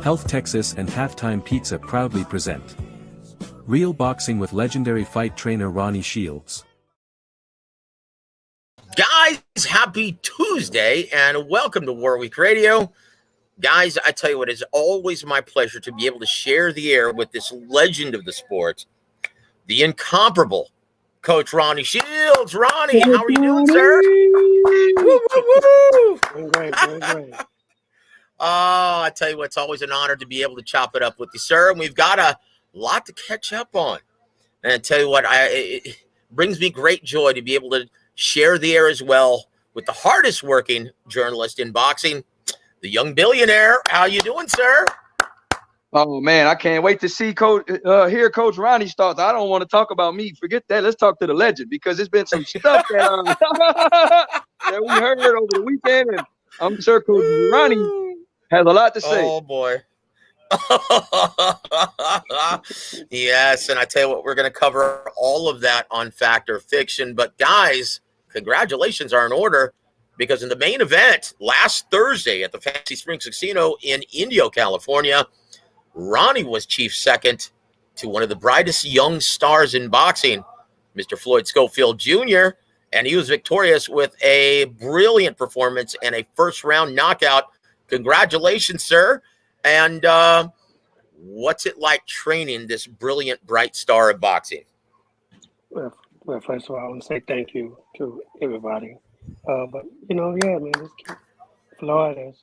Health Texas and Halftime Pizza proudly present Real Boxing with legendary fight trainer Ronnie Shields. Guys, happy Tuesday and welcome to War Week Radio. Guys, I tell you what, it's always my pleasure to be able to share the air with this legend of the sport, the incomparable Coach Ronnie Shields. Ronnie, how are you doing, sir? Woo, woo, woo. Great. Oh, I tell you what, it's always an honor to be able to chop it up with you, sir. And we've got a lot to catch up on. And I tell you what, it brings me great joy to be able to share the air as well with the hardest working journalist in boxing, the young billionaire. How you doing, sir? Oh man, I can't wait to see hear Coach Ronnie start. I don't want to talk about me. Forget that. Let's talk to the legend because there's been some stuff that we heard over the weekend, and I'm sure Coach Ronnie has a lot to say. Oh boy. Yes, and I tell you what, we're going to cover all of that on Fact or Fiction. But guys, congratulations are in order because in the main event last Thursday at the Fantasy Springs Casino in Indio, California, Ronnie was chief second to one of the brightest young stars in boxing, Mr. Floyd Schofield Jr., and he was victorious with a brilliant performance and a first-round knockout. Congratulations, sir. And what's it like training this brilliant, bright star of boxing? Well, first of all, I want to say thank you to everybody. But, yeah, man, this kid, Floyd is,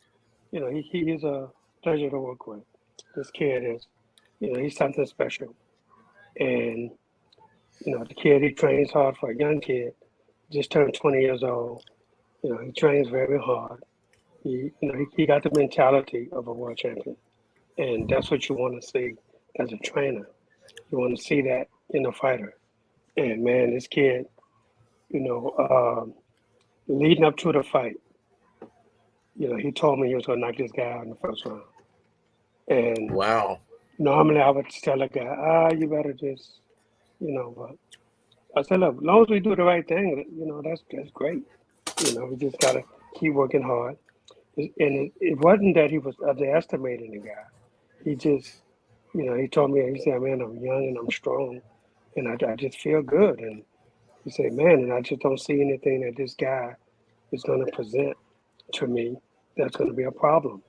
he is a pleasure to work with. This kid is, he's something special. And, the kid, he trains hard for a young kid, just turned 20 years old. He trains very hard. He got the mentality of a world champion, and that's what you want to see as a trainer. You want to see that in a fighter. And man, this kid, leading up to the fight, he told me he was going to knock this guy out in the first round. And wow, normally I would tell a guy, you better just, but I said, look, as long as we do the right thing, that's great. We just got to keep working hard. And it wasn't that he was underestimating the guy. He just, he told me, he said, man, I'm young and I'm strong and I just feel good. And he said, man, and I just don't see anything that this guy is going to present to me that's going to be a problem.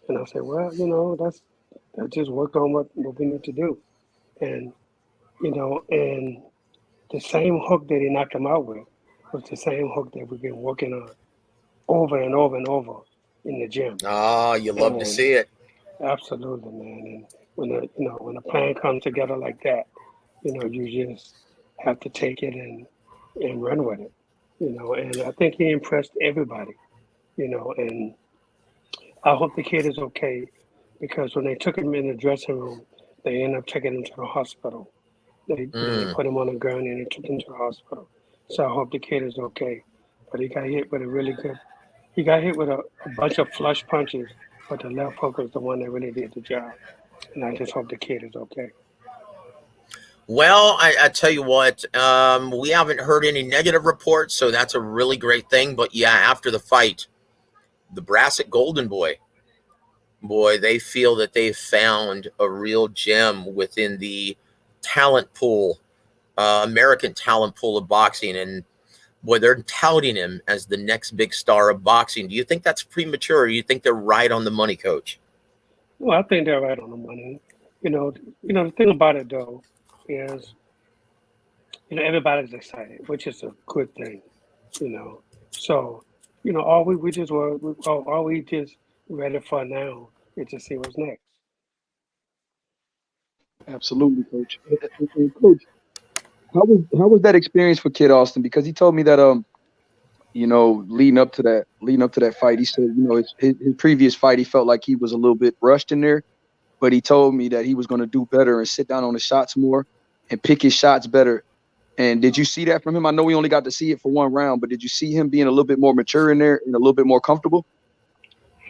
And I said, well, I just worked on what we need to do. And, and the same hook that he knocked him out with was the same hook that we've been working on over and over and over in the gym. Oh, you love to see it. Absolutely, man. And when a plan comes together like that, you just have to take it and run with it. And I think he impressed everybody. And I hope the kid is okay because when they took him in the dressing room, they ended up taking him to the hospital. They put him on a gurney and they took him to the hospital. So I hope the kid is okay. But he got hit with a bunch of flush punches, but the left hook was the one that really did the job. And I just hope the kid is okay. Well, I tell you what, we haven't heard any negative reports, so that's a really great thing. But yeah, after the fight, the brass at Golden Boy, they feel that they've found a real gem within the talent pool, American talent pool of boxing. And boy, they're touting him as the next big star of boxing. Do you think that's premature, or do you think they're right on the money, Coach? Well, I think they're right on the money. The thing about it, though, is, everybody's excited, which is a good thing, So, all we just ready for now is to see what's next. Absolutely, Coach. And Coach, How was that experience for Kid Austin? Because he told me that leading up to that fight, he said, his previous fight, he felt like he was a little bit rushed in there, but he told me that he was going to do better and sit down on the shots more and pick his shots better. And did you see that from him? I know we only got to see it for one round, but did you see him being a little bit more mature in there and a little bit more comfortable?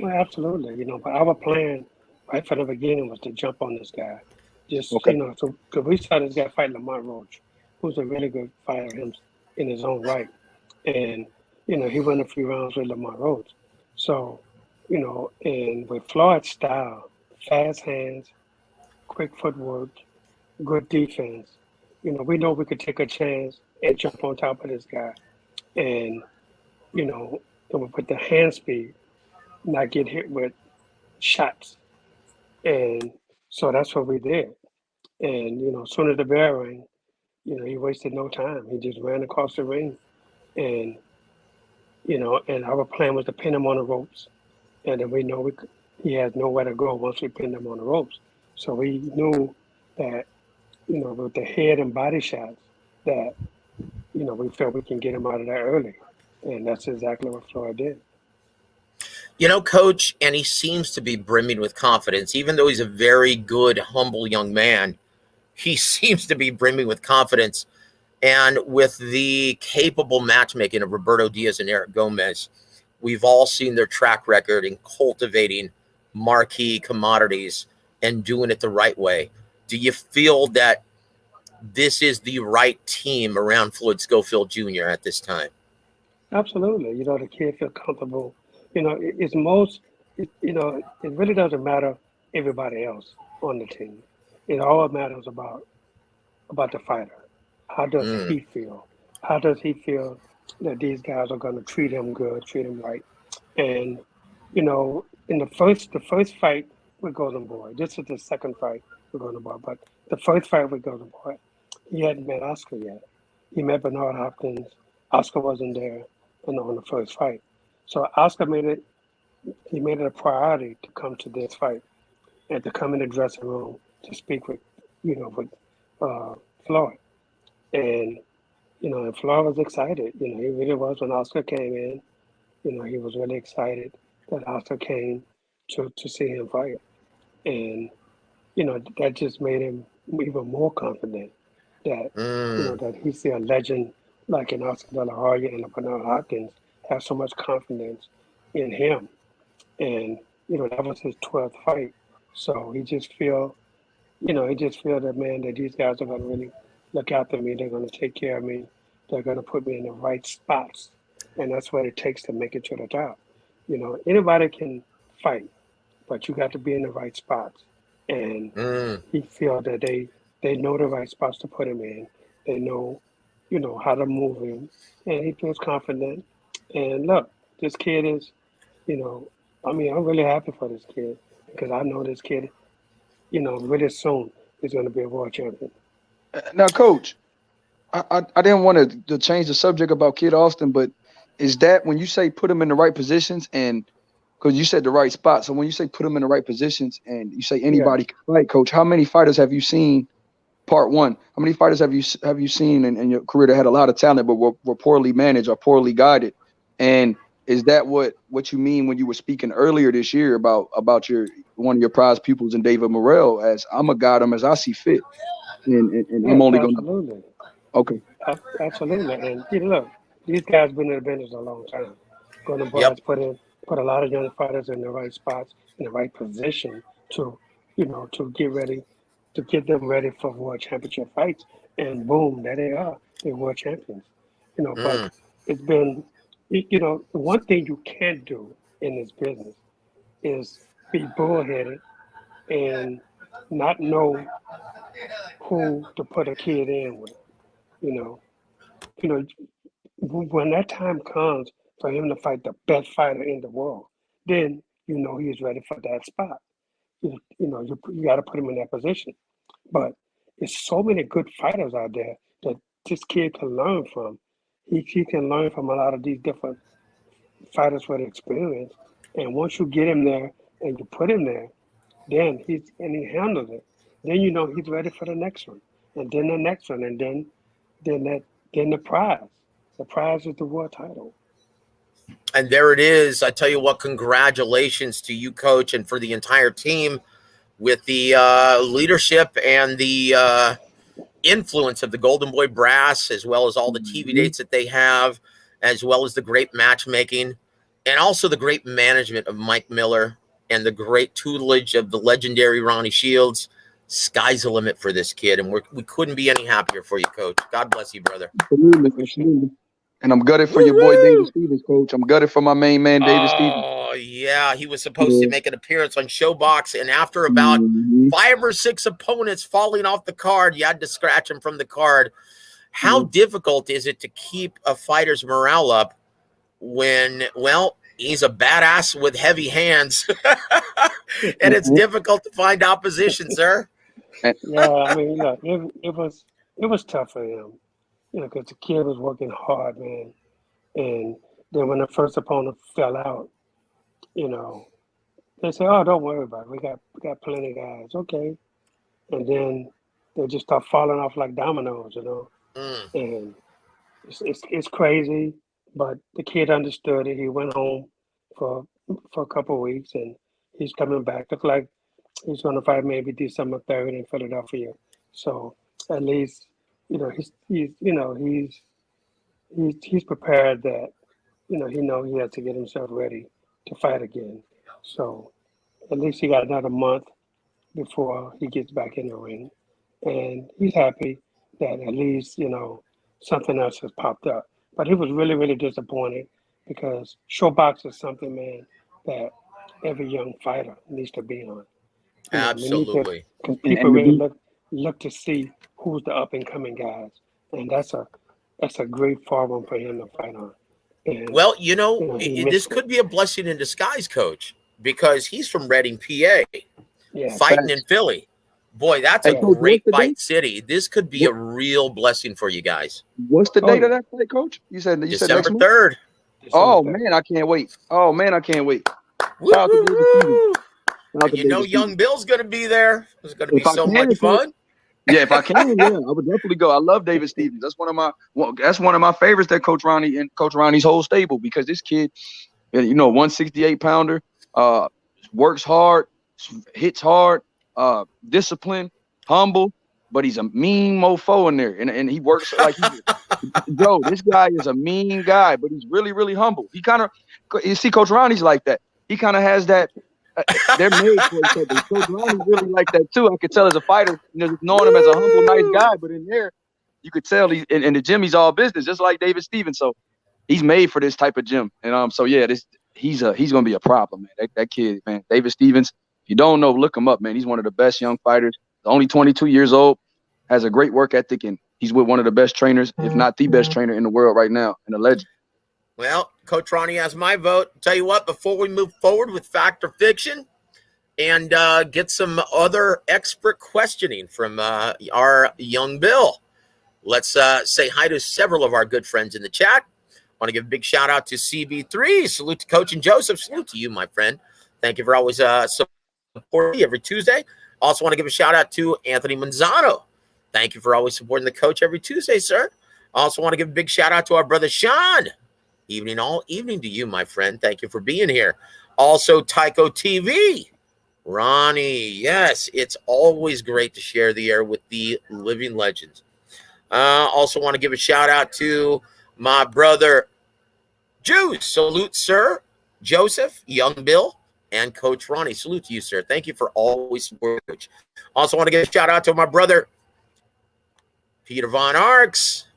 Well, absolutely. But our plan right from the beginning was to jump on this guy. Just, Okay. so because we saw this guy fight Lamont Roach, who's a really good fighter in his own right. And, he won a few rounds with Lamont Roach. So, and with Floyd's style, fast hands, quick footwork, good defense, we know we could take a chance and jump on top of this guy. And, and with the hand speed, not get hit with shots. And so that's what we did. And, as soon as the bell rang, he wasted no time. He just ran across the ring. And, and our plan was to pin him on the ropes. And then we know he has nowhere to go once we pinned him on the ropes. So we knew that, with the head and body shots that, we felt we can get him out of there early. And that's exactly what Floyd did. Coach, and he seems to be brimming with confidence. Even though he's a very good, humble young man, he seems to be brimming with confidence. And with the capable matchmaking of Roberto Diaz and Eric Gomez, we've all seen their track record in cultivating marquee commodities and doing it the right way. Do you feel that this is the right team around Floyd Schofield Jr. at this time? Absolutely. The kid feel comfortable. It really doesn't matter everybody else on the team. It all matters about the fighter. How does he feel? How does he feel that these guys are going to treat him good, treat him right? And, in the first fight with Golden Boy, this is the second fight with Golden Boy, but the first fight with Golden Boy, he hadn't met Oscar yet. He met Bernard Hopkins. Oscar wasn't there on the first fight. So Oscar made it a priority to come to this fight and to come in the dressing room to speak with Floyd. And, and Floyd was excited. He really was when Oscar came in. He was really excited that Oscar came to see him fight. And, that just made him even more confident that, that he see a legend like an Oscar De La Hoya and a Bernard Hopkins have so much confidence in him. And, that was his 12th fight. So he just feel that, man, that these guys are going to really look after me. They're going to take care of me. They're going to put me in the right spots. And that's what it takes to make it to the top. Anybody can fight, but you got to be in the right spots. And he feel that they know the right spots to put him in. They know, how to move him. And he feels confident. And look, this kid is, I'm really happy for this kid because I know this kid, really soon is going to be a world champion. Now, Coach, I didn't want to change the subject about Kid Austin, but is that when you say put him in the right positions and because you said the right spot. So when you say put him in the right positions and you say anybody can fight, Coach, how many fighters have you seen? Part one, how many fighters have you seen in your career that had a lot of talent but were poorly managed or poorly guided? And is that what you mean when you were speaking earlier this year about one of your prize pupils in David Morrell as I'm going to guide him as I see fit? And I'm only going to. Okay. Absolutely. And look, these guys been in the business a long time. Golden Boy has put a lot of young fighters in the right spots, in the right position to get ready, to get them ready for world championship fights. And boom, there they are. They're world champions. But it's been, one thing you can't do in this business is be bullheaded and not know who to put a kid in with. When that time comes for him to fight the best fighter in the world, then he's ready for that spot. You got to put him in that position. But there's so many good fighters out there that this kid can learn from. He can learn from a lot of these different fighters with experience. And once you get him there and you put him there, then he handles it. Then he's ready for the next one, and then the next one, and then then the prize. The prize is the world title. And there it is. I tell you what, congratulations to you, Coach, and for the entire team with the leadership and the influence of the Golden Boy Brass, as well as all the TV dates that they have, as well as the great matchmaking, and also the great management of Mike Miller and the great tutelage of the legendary Ronnie Shields. Sky's the limit for this kid, and we couldn't be any happier for you, Coach. God bless you, brother. Absolutely. And I'm gutted for your boy David Stevens, Coach. I'm gutted for my main man, David Stevens. Oh, yeah. He was supposed to make an appearance on Showbox, and after about 5 or 6 opponents falling off the card, you had to scratch him from the card. How difficult is it to keep a fighter's morale up when, well, he's a badass with heavy hands, and it's difficult to find opposition, sir? Yeah, I mean, look, it was tough for him. Because the kid was working hard, man. And then when the first opponent fell out, they said, "Oh, don't worry about it. We got plenty of guys." Okay. And then they just start falling off like dominoes, And it's crazy, but the kid understood it. He went home for a couple of weeks, and he's coming back. Looks like he's going to fight maybe December 3rd in Philadelphia. So at least. He's prepared that, he knows he has to get himself ready to fight again. So at least he got another month before he gets back in the ring. And he's happy that at least, something else has popped up. But he was really, really disappointed because Showbox is something, man, that every young fighter needs to be on. Absolutely. Because people really look to see who's the up and coming guys, and that's a great forum for him to fight on. And, well, this could be a blessing in disguise, Coach, because he's from Reading, PA, fighting in Philly. Boy, that's a great fight city. This could be a real blessing for you guys. What's the date of that fight, Coach? You said December 3rd. Oh man, I can't wait. Young Bill's going to be there. It's going to be so much fun. Yeah, if I can, I would definitely go. I love David Stevens. That's one of my favorites. That Coach Ronnie and Coach Ronnie's whole stable, because this kid, 168 pounder, works hard, hits hard, disciplined, humble, but he's a mean mofo in there, and he works like Joe. This guy is a mean guy, but he's really, really humble. He kind of, you see, Coach Ronnie's like that. He kind of has that. They're made for each other. Coach Ronnie really like that too. I could tell as a fighter, knowing him as a humble, nice guy, but in there, you could tell he's in the gym. He's all business, just like David Stevens. So he's made for this type of gym. And he's gonna be a problem, man. That kid, man, David Stevens. If you don't know, look him up, man. He's one of the best young fighters. Only 22 years old, has a great work ethic, and he's with one of the best trainers, if not the best trainer in the world right now, and a legend. Well, Coach Ronnie has my vote. Tell you what, before we move forward with Fact or Fiction and get some other expert questioning from our young Bill, let's say hi to several of our good friends in the chat. I want to give a big shout out to CB3. Salute to Coach and Joseph. Salute to you, my friend. Thank you for always supporting me every Tuesday. Also want to give a shout out to Anthony Manzano. Thank you for always supporting the coach every Tuesday, sir. Also want to give a big shout out to our brother Sean. All evening to you, my friend. Thank you for being here. Also, Tycho TV. Ronnie, yes, it's always great to share the air with the living legends. Also want to give a shout out to my brother Juice. Salute, sir. Joseph, Young Bill, and Coach Ronnie. Salute to you, sir. Thank you for always supporting Coach. Also want to give a shout out to my brother Peter Von Arks.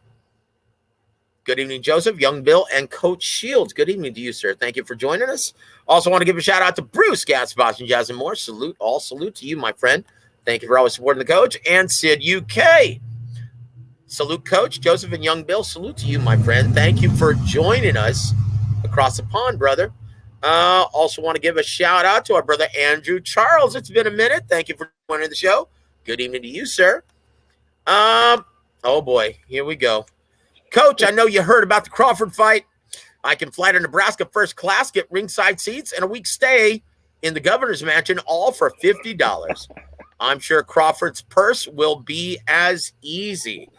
Good evening, Joseph, Young Bill, and Coach Shields. Good evening to you, sir. Thank you for joining us. Also want to give a shout out to Bruce, Gas, Boston Jazz, and more. Salute to you, my friend. Thank you for always supporting the coach. And Sid UK. Salute, Coach Joseph and Young Bill. Salute to you, my friend. Thank you for joining us across the pond, brother. Also want to give a shout out to our brother Andrew Charles. It's been a minute. Thank you for joining the show. Good evening to you, sir. Oh boy, here we go. Coach, I know you heard about the Crawford fight. I can fly to Nebraska first class, get ringside seats, and a week stay in the governor's mansion, all for $50. I'm sure Crawford's purse will be as easy.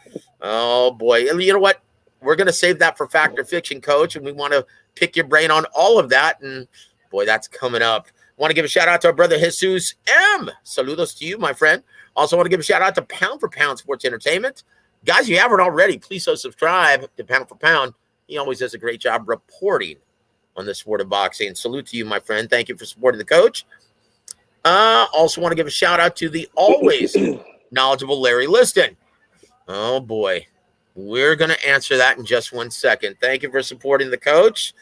Oh boy. You know what? We're going to save that for Fact or Fiction, Coach, and we want to pick your brain on all of that. And boy, that's coming up. Want to give a shout out to our brother Jesus M. Saludos to you, my friend. Also want to give a shout out to Pound for Pound Sports Entertainment. Guys, if you haven't already, please so subscribe to Pound for Pound. He always does a great job reporting on the sport of boxing. Salute to you, my friend. Thank you for supporting the coach. Also want to give a shout out to the always knowledgeable Larry Liston. Oh boy. We're going to answer that in just 1 second. Thank you for supporting the coach.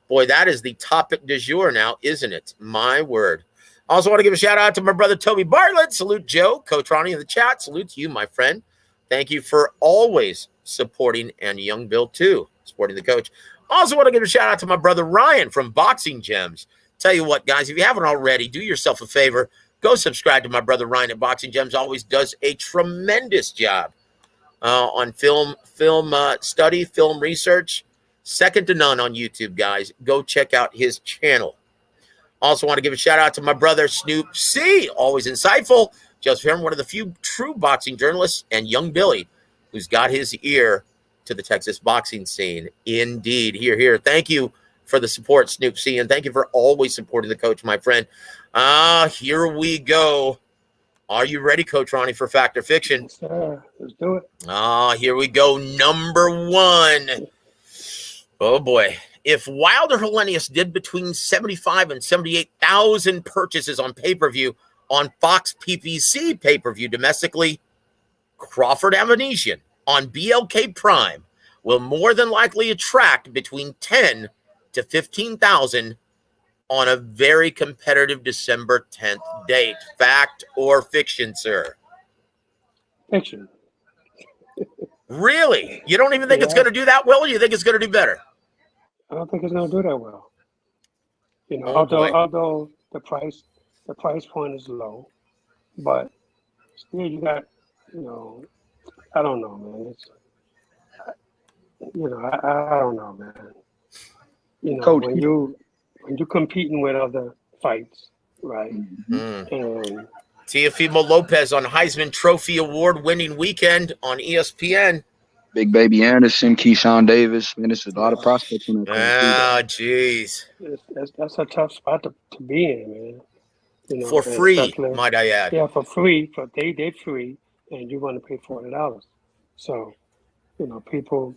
Boy, that is the topic du jour now, isn't it? My word. Also want to give a shout out to my brother Toby Bartlett. Salute Joe, Coach Ronnie in the chat. Salute to you, my friend. Thank you for always supporting, and Young Bill too, supporting the coach. Also want to give a shout out to my brother Ryan from Boxing Gems. Tell you what, guys, if you haven't already, do yourself a favor. Go subscribe to my brother Ryan at Boxing Gems. Always does a tremendous job on film study, film research. Second to none on YouTube, guys. Go check out his channel. Also want to give a shout out to my brother Snoop C. Always insightful. Just him, one of the few true boxing journalists, and young Billy, who's got his ear to the Texas boxing scene. Indeed. Here. Thank you for the support, Snoop C. And thank you for always supporting the coach, my friend. Here we go. Are you ready, Coach Ronnie, for Fact or Fiction? Yes, sir. Let's do it. Here we go. Number one. Oh, boy. If Wilder Helenius did between 75 and 78,000 purchases on pay-per-view on Fox PPC pay-per-view domestically, Crawford Avanesyan on BLK Prime will more than likely attract between 10 to 15,000 on a very competitive December 10th date. Fact or fiction, sir? Fiction. Really? You don't even think it's going to do that well, or you think it's going to do better? I don't think it's going to do that well. You know, Oh, although the price point is low, but still you got, you know, I don't know, man. It's, you know, I don't know, man. You know, Coach, when you're competing with other fights, right? Mm. And Teofimo Lopez on Heisman Trophy Award winning weekend on ESPN. Big Baby Anderson, Keyshawn Davis. Man, there's a lot of prospects in that. Jeez. that's a tough spot to be in, man. You know, For free, might I add. Yeah, for free. They're free, and you want to pay $40. So, you know, people,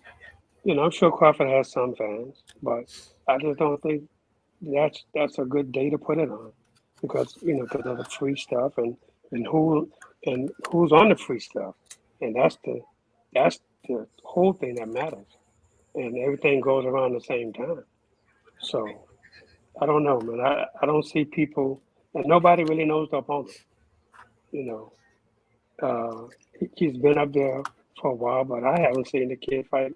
you know, I'm sure Crawford has some fans, but I just don't think that's a good day to put it on, because, you know, because of the free stuff and who's on the free stuff, and that's the whole thing that matters, and everything goes around the same time. So I don't know, man. I don't see people, and nobody really knows the opponent. You know, he's been up there for a while, but I haven't seen the kid fight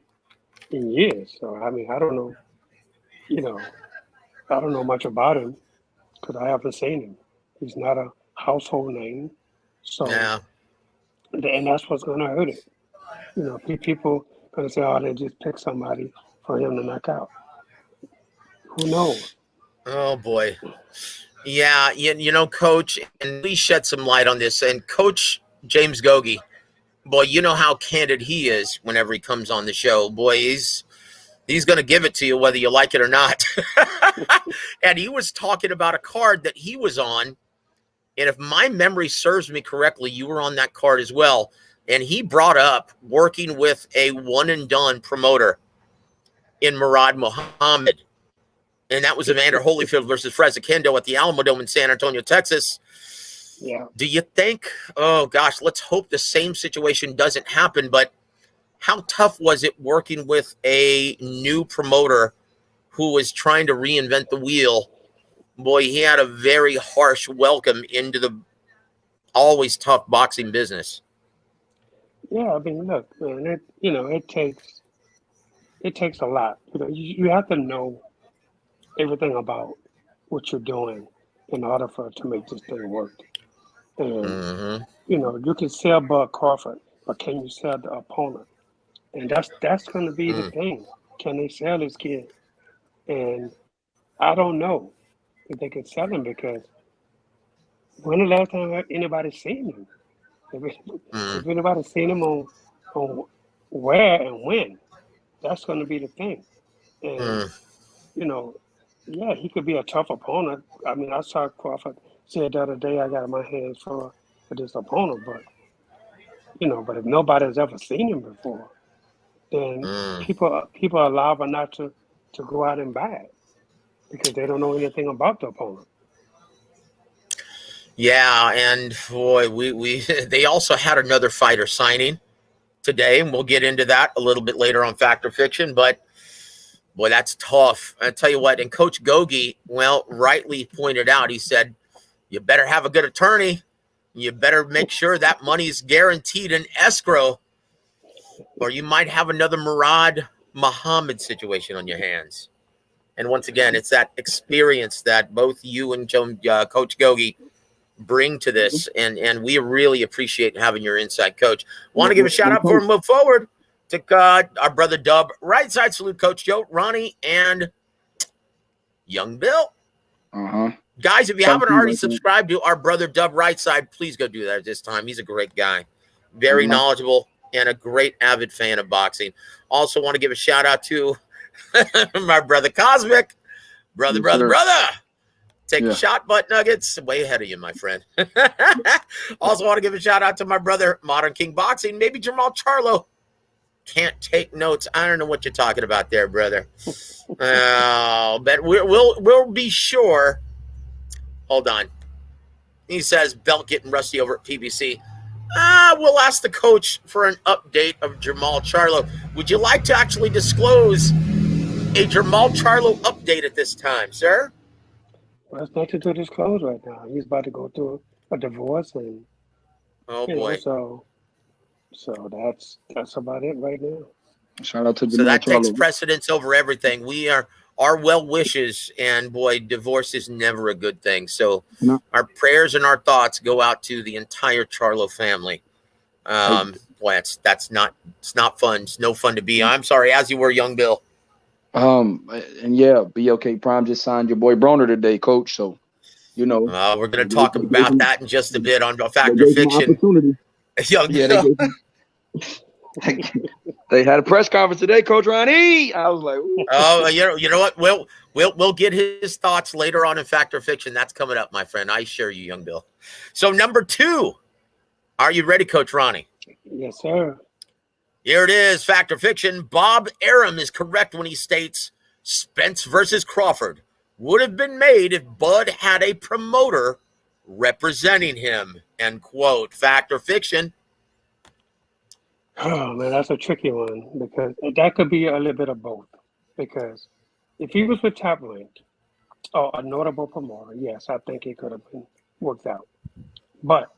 in years. So I mean, I don't know. You know, I don't know much about him because I haven't seen him. He's not a household name. So, Yeah. And that's what's going to hurt it. You know, people going to say, oh, they just pick somebody for him to knock out. Who knows? Oh, boy. Yeah, you know, Coach, and we shed some light on this. And Coach James Gogi, boy, you know how candid he is whenever he comes on the show. Boy, he's going to give it to you whether you like it or not. And he was talking about a card that he was on. And if my memory serves me correctly, you were on that card as well. And he brought up working with a one-and-done promoter in Murad Muhammad. And that was Evander Holyfield versus Fresakendo at the Alamo Dome in San Antonio, Texas. Yeah. Do you think, oh, gosh, let's hope the same situation doesn't happen, but how tough was it working with a new promoter who was trying to reinvent the wheel? Boy, he had a very harsh welcome into the always tough boxing business. Yeah, I mean, look, man, it takes a lot. You know, you have to know everything about what you're doing in order to make this thing work. And you know, you can sell Bud Crawford, but can you sell the opponent? And that's going to be the thing. Can they sell this kid? And I don't know if they can sell him, because when the last time anybody seen him? If anybody's seen him on where and when. That's going to be the thing. And, Mm. you know, yeah, he could be a tough opponent. I mean, I saw Crawford said the other day, I got my hands full with this opponent, but, you know, but if nobody's ever seen him before, then Mm. people are liable not to go out and buy it because they don't know anything about the opponent. Yeah, and boy, we they also had another fighter signing today, and we'll get into that a little bit later on Fact or Fiction. But boy, that's tough. I tell you what, and Coach Gogi, well, rightly pointed out, he said, you better have a good attorney. You better make sure that money's guaranteed in escrow, or you might have another Murad Muhammad situation on your hands. And once again, it's that experience that both you and Coach Gogi bring to this, and we really appreciate having your insight, Coach. Want to give a shout out before we move forward to our brother Dub. Right side salute, Coach Joe, Ronnie, and Young Bill. Guys, if you haven't already subscribed to our brother Dub right side, please go do that at this time. He's a great guy, very knowledgeable, and a great avid fan of boxing. Also want to give a shout out to my brother Cosmic. Brother. Take a shot, butt nuggets. Way ahead of you, my friend. Also want to give a shout out to my brother, Modern King Boxing. Maybe Jamal Charlo can't take notes. I don't know what you're talking about there, brother. But we'll be sure. Hold on. He says belt getting rusty over at PBC. We'll ask the coach for an update of Jamal Charlo. Would you like to actually disclose a Jamal Charlo update at this time, sir? Well, it's nothing to disclose right now. He's about to go through a divorce, and boy, so that's about it right now. Shout out to so that takes precedence over everything. We are our well wishes, and boy, divorce is never a good thing. So our prayers and our thoughts go out to the entire Charlo family. Boy, it's not fun. It's no fun to be. I'm sorry, as you were, Young Bill. And yeah, BLK Prime just signed your boy Broner today, Coach. So, you know, we're going to talk about that in just a bit on Fact or Fiction. They had a press conference today, Coach Ronnie. I was like, ooh. Oh, you know what? We'll get his thoughts later on in Fact or Fiction. That's coming up, my friend. I assure you, Young Bill. So number 2, are you ready, Coach Ronnie? Yes, sir. Here it is, Fact or Fiction. Bob Arum is correct when he states Spence versus Crawford would have been made if Bud had a promoter representing him. End quote. Fact or Fiction? Oh, man, that's a tricky one because that could be a little bit of both. Because if he was with Top Rank or a notable promoter, yes, I think it could have been worked out. But,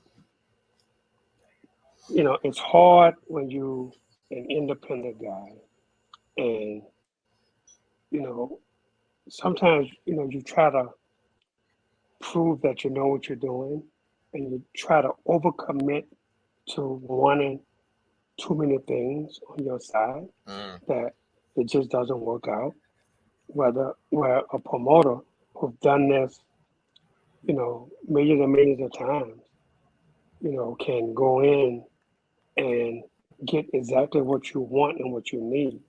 you know, it's hard when you an independent guy, and you know, sometimes you try to prove that you know what you're doing, and you try to overcommit to wanting too many things on your side that it just doesn't work out. Where a promoter who've done this, millions and millions of times, can go in and get exactly what you want and what you need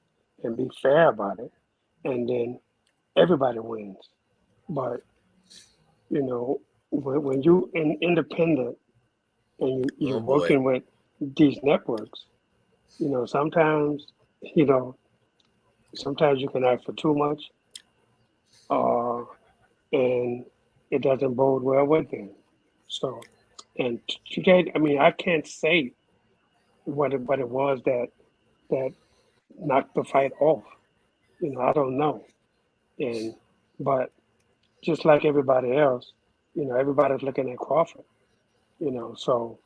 and be fair about it, and then everybody wins. But when you independent and you're working with these networks, sometimes you can ask for too much, and it doesn't bode well with them. So, and today, I can't say what it was that knocked the fight off. I don't know. But just like everybody else, everybody's looking at Crawford. So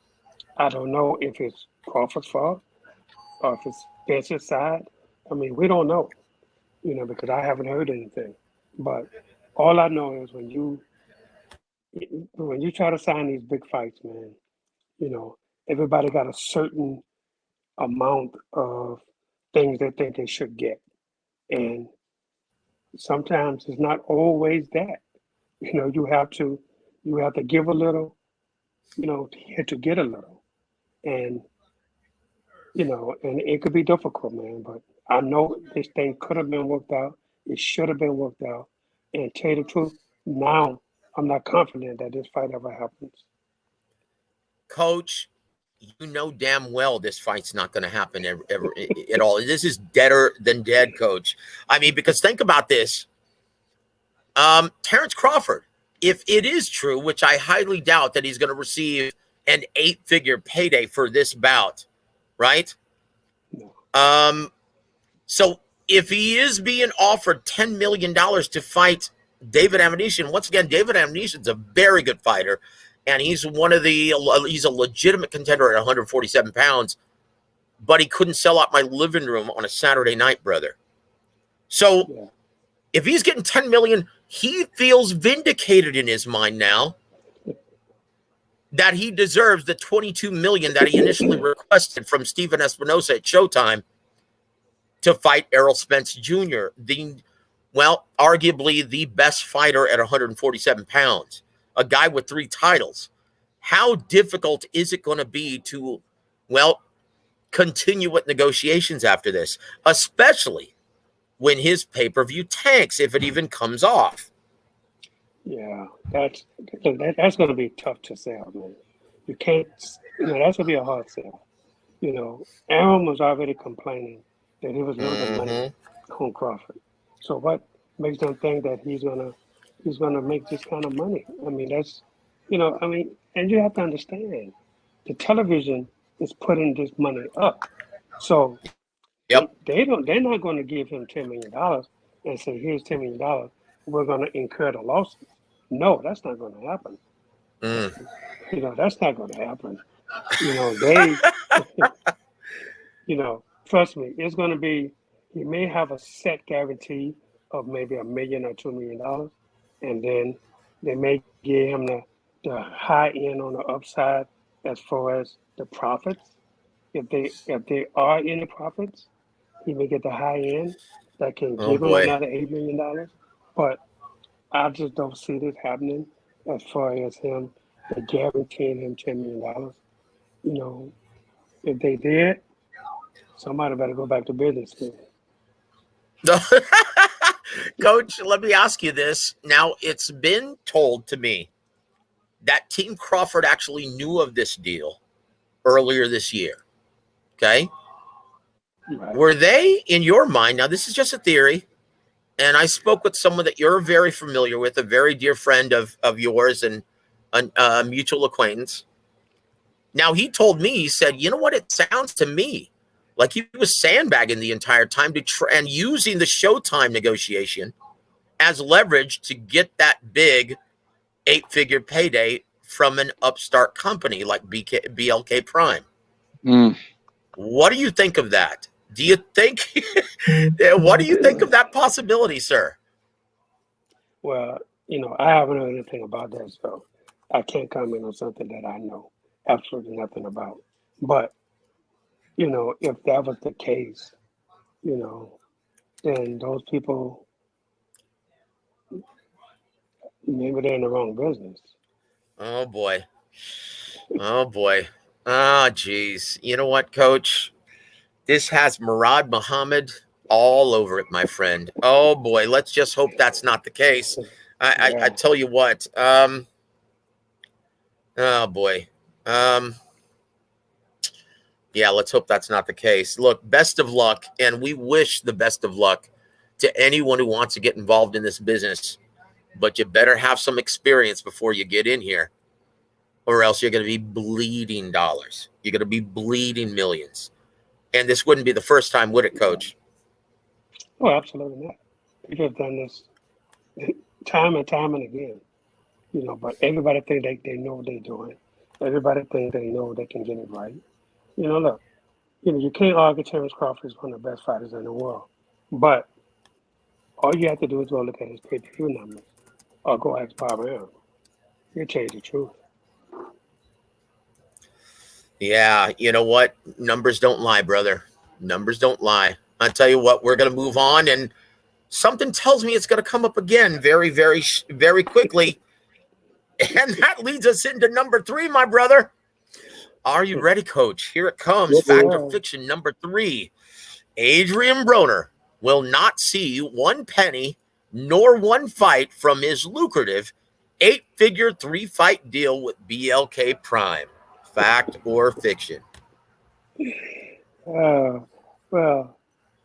I don't know if it's Crawford's fault or if it's Spence's side. We don't know, because I haven't heard anything. But all I know is when you try to sign these big fights, man, everybody got a certain amount of things they think they should get. And sometimes it's not always that. You have to give a little, to get a little. And and it could be difficult, man. But I know this thing could have been worked out. It should have been worked out. And tell you the truth, now I'm not confident that this fight ever happens. Coach, you know damn well this fight's not going to happen ever at all. This is deader than dead, Coach. I mean, because think about this. Terrence Crawford, if it is true, which I highly doubt that he's going to receive an 8-figure payday for this bout, right? So if he is being offered $10 million to fight David Avanesyan, once again, David Avanesyan's a very good fighter, and he's he's a legitimate contender at 147 pounds, but he couldn't sell out my living room on a Saturday night, brother. So if he's getting $10 million, he feels vindicated in his mind now that he deserves the $22 million that he initially requested from Stephen Espinosa at Showtime to fight Errol Spence Jr., arguably the best fighter at 147 pounds, a guy with 3 titles. How difficult is it going to be to, continue with negotiations after this, especially when his pay-per-view tanks, if it even comes off? Yeah, that's going to be tough to sell, man. You can't, that's going to be a hard sell. Arum was already complaining that he was losing money on Crawford. So what makes them think that he's gonna make this kind of money? I mean, that's, and you have to understand, the television is putting this money up. So they're not going to give him $10 million and say, here's $10 million, we're going to incur the losses. No, that's not going to happen. That's not going to happen. Trust me, it's going to be, he may have a set guarantee of maybe $1 million or $2 million, and then they may give him the high end on the upside as far as the profits. If they are any profits, he may get the high end that can give him another $8 million. But I just don't see this happening as far as him guaranteeing him $10 million. If they did, somebody better go back to business school. Coach, let me ask you this. Now, it's been told to me that Team Crawford actually knew of this deal earlier this year. Okay? Right. Were they, in your mind, now this is just a theory, and I spoke with someone that you're very familiar with, a very dear friend of yours and a mutual acquaintance. Now, he told me, he said, you know what, it sounds to me like he was sandbagging the entire time and using the Showtime negotiation as leverage to get that big 8-figure payday from an upstart company like BLK Prime. What do you think of that? Do you think what do you think of that possibility, sir? Well, I haven't heard anything about that, so I can't comment on something that I know absolutely nothing about. But if that was the case, then those people, maybe they're in the wrong business. Oh boy. Oh, geez. You know what, Coach? This has Murad Muhammad all over it, my friend. Oh boy, let's just hope that's not the case. I tell you what. Oh boy. Yeah, let's hope that's not the case. Look, best of luck, and we wish the best of luck to anyone who wants to get involved in this business. But you better have some experience before you get in here, or else you're going to be bleeding dollars. You're going to be bleeding millions. And this wouldn't be the first time, would it, Coach? Oh, absolutely not. People have done this time and time and again. But everybody think they know what they're doing. Everybody think they know they can get it right. Look, you can't argue Terrence Crawford is one of the best fighters in the world. But all you have to do is go look at his pay-per-view numbers or go ask Bob Arum. He'll tell you the truth. Yeah, you know what? Numbers don't lie, brother. Numbers don't lie. I'll tell you what, we're going to move on, and something tells me it's going to come up again very, very, very quickly. And that leads us into number 3, my brother. Are you ready, Coach? Here it comes. Yes, Fact or sir. fiction number 3. Adrien Broner will not see one penny nor one fight from his lucrative 8-figure 3-fight deal with BLK Prime. Fact or fiction? Well, I'm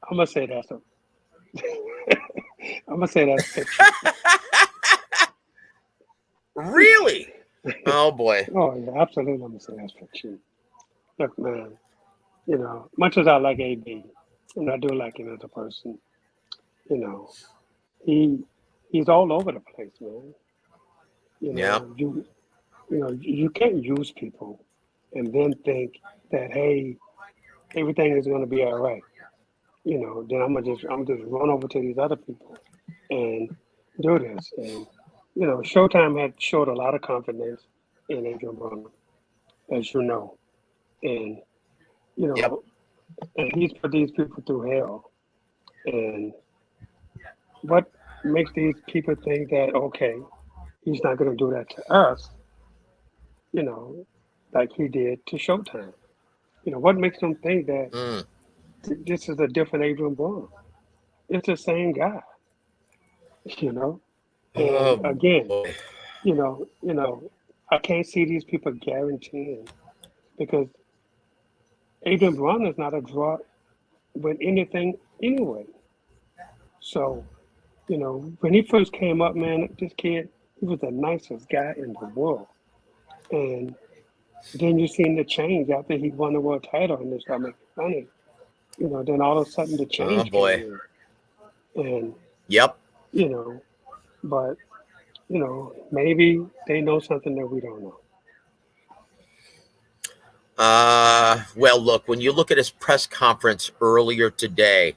gonna say that's a. I'm gonna say that's fiction. Really? Oh, boy. Oh yeah, absolutely. I'm gonna say that's fiction. Look, man. You know, much as I like AB, and I do like him as a person, you know, he's all over the place, man. You know, you can't use people and then think that, hey, everything is going to be all right. You know, then I'm just run over to these other people and do this. And you know, Showtime had showed a lot of confidence in Adrien Broner, as you know, and you know, and he's put these people through hell. And what makes these people think that, okay, he's not going to do that to us, you know, like he did to Showtime? You know, what makes them think that this is a different Adrien Broner? It's the same guy, you know? And again, you know, I can't see these people guaranteeing, because Adrien Broner is not a draw with anything anyway. So, you know, when he first came up, man, this kid, he was the nicest guy in the world. And then you seen the change after he won the world title and they started making money. You know, then all of a sudden the change came in. And, you know, but, you know, maybe they know something that we don't know. Well, look, when you look at his press conference earlier today,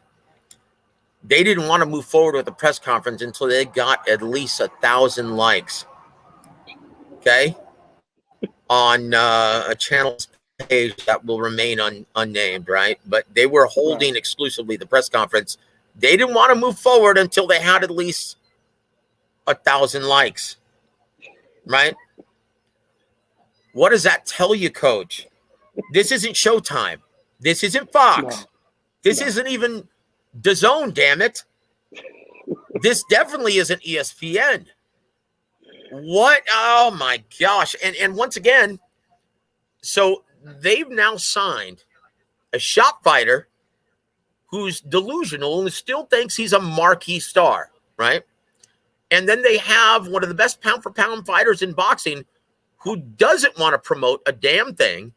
they didn't want to move forward with the press conference until they got at least 1,000 likes. Okay? On a channel's page that will remain unnamed, right? But they were holding exclusively the press conference. They didn't want to move forward until they had at least 1,000 likes, right? What does that tell you, Coach? This isn't Showtime. This isn't Fox. This isn't even DAZN, damn it. This definitely isn't ESPN. What? Oh, my gosh. And once again, so they've now signed a shop fighter who's delusional and still thinks he's a marquee star, right? And then they have one of the best pound-for-pound fighters in boxing who doesn't want to promote a damn thing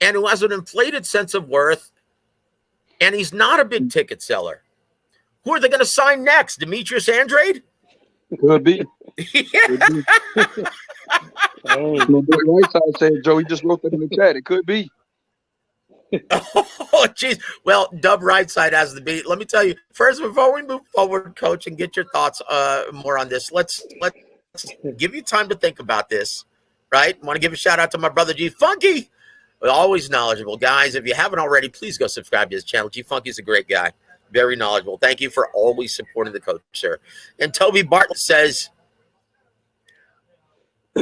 and who has an inflated sense of worth, and he's not a big ticket seller. Who are they going to sign next? Demetrius Andrade? Could be. Could be. My boy Whiteside said, Joe, he just wrote that in the chat. It could be. Oh, jeez. Well, Dub Rightside has the beat. Let me tell you, first, before we move forward, Coach, and get your thoughts more on this, let's give you time to think about this, right? Want to give a shout out to my brother G Funky. Always knowledgeable. Guys, if you haven't already, please go subscribe to his channel. G Funky's a great guy. Very knowledgeable. Thank you for always supporting the coach, sir. And Toby Bartlett says,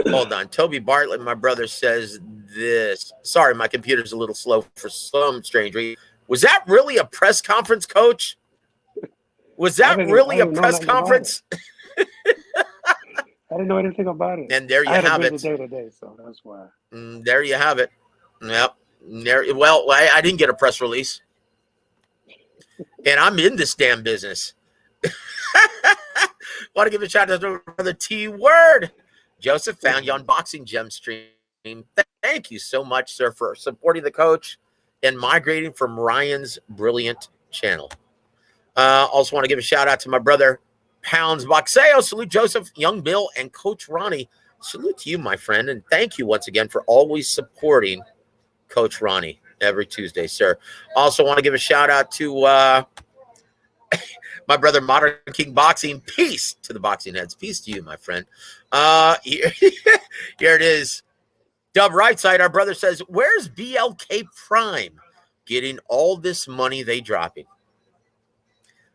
hold on. Toby Bartlett, my brother, says this. Sorry, my computer's a little slow for some strange reason. Was that really a press conference, Coach? Was that really a press conference? I didn't know anything about it. And there you have it. Day today, so that's why. There you have it. Yep. Well, I didn't get a press release. And I'm in this damn business. Want to give a shout out to the T Word. Joseph found you on Boxing Gem Stream. Thank you so much, sir, for supporting the coach and migrating from Ryan's brilliant channel. Also want to give a shout out to my brother, Pounds Boxeo. Salute Joseph, Young Bill, and Coach Ronnie. Salute to you, my friend, and thank you once again for always supporting Coach Ronnie every Tuesday, sir. Also want to give a shout out to my brother, Modern King Boxing. Peace to the boxing heads. Peace to you, my friend. Here it is. Dub Rightside, our brother says, where's BLK Prime getting all this money they dropping?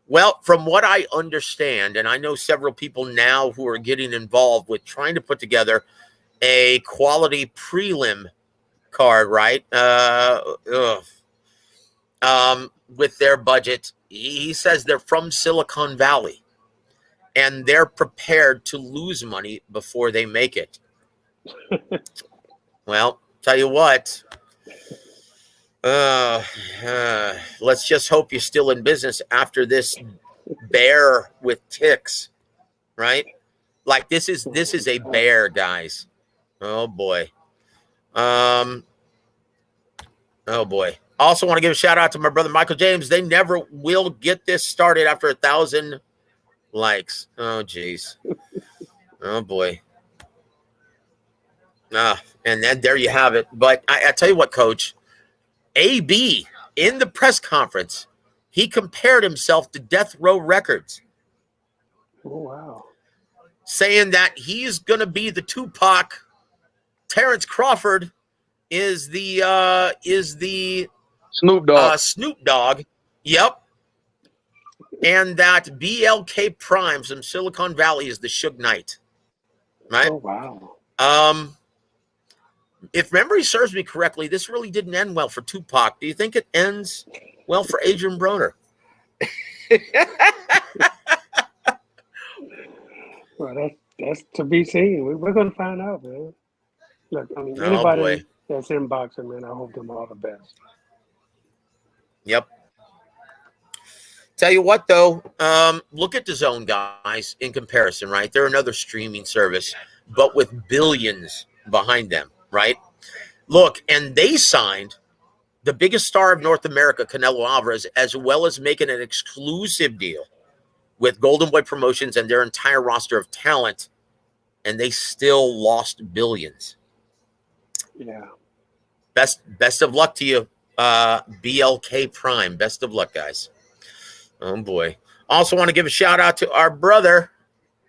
Well, from what I understand, and I know several people now who are getting involved with trying to put together a quality prelim card, right? With their budget, he says they're from Silicon Valley, and they're prepared to lose money before they make it. Well, tell you what. Let's just hope you're still in business after this bear with ticks, right? Like this is a bear, guys. Oh boy. Oh boy. Also want to give a shout out to my brother Michael James. They never will get this started after 1,000 likes. Oh geez. Oh boy. And then there you have it. But I tell you what, Coach, AB in the press conference, he compared himself to Death Row Records. Oh wow. Saying that he's gonna be the Tupac. Terrence Crawford is the Snoop Dogg. Snoop Dogg. Yep. And that BLK Prime from Silicon Valley is the Suge Knight. Right? Oh wow. If memory serves me correctly, this really didn't end well for Tupac. Do you think it ends well for Adrien Broner? Well, that's to be seen. We're going to find out, man. Look, I mean, Oh, anybody boy. that's in boxing, man, I hope them all the best. Yep. Tell you what, though, look at the Zone, guys, in comparison, right? They're another streaming service, but with billions behind them, right? Look, and they signed the biggest star of North America, Canelo Alvarez, as well as making an exclusive deal with Golden Boy Promotions and their entire roster of talent, and they still lost billions. Yeah. Best of luck to you, BLK Prime. Best of luck, guys. Oh, boy. Also want to give a shout-out to our brother,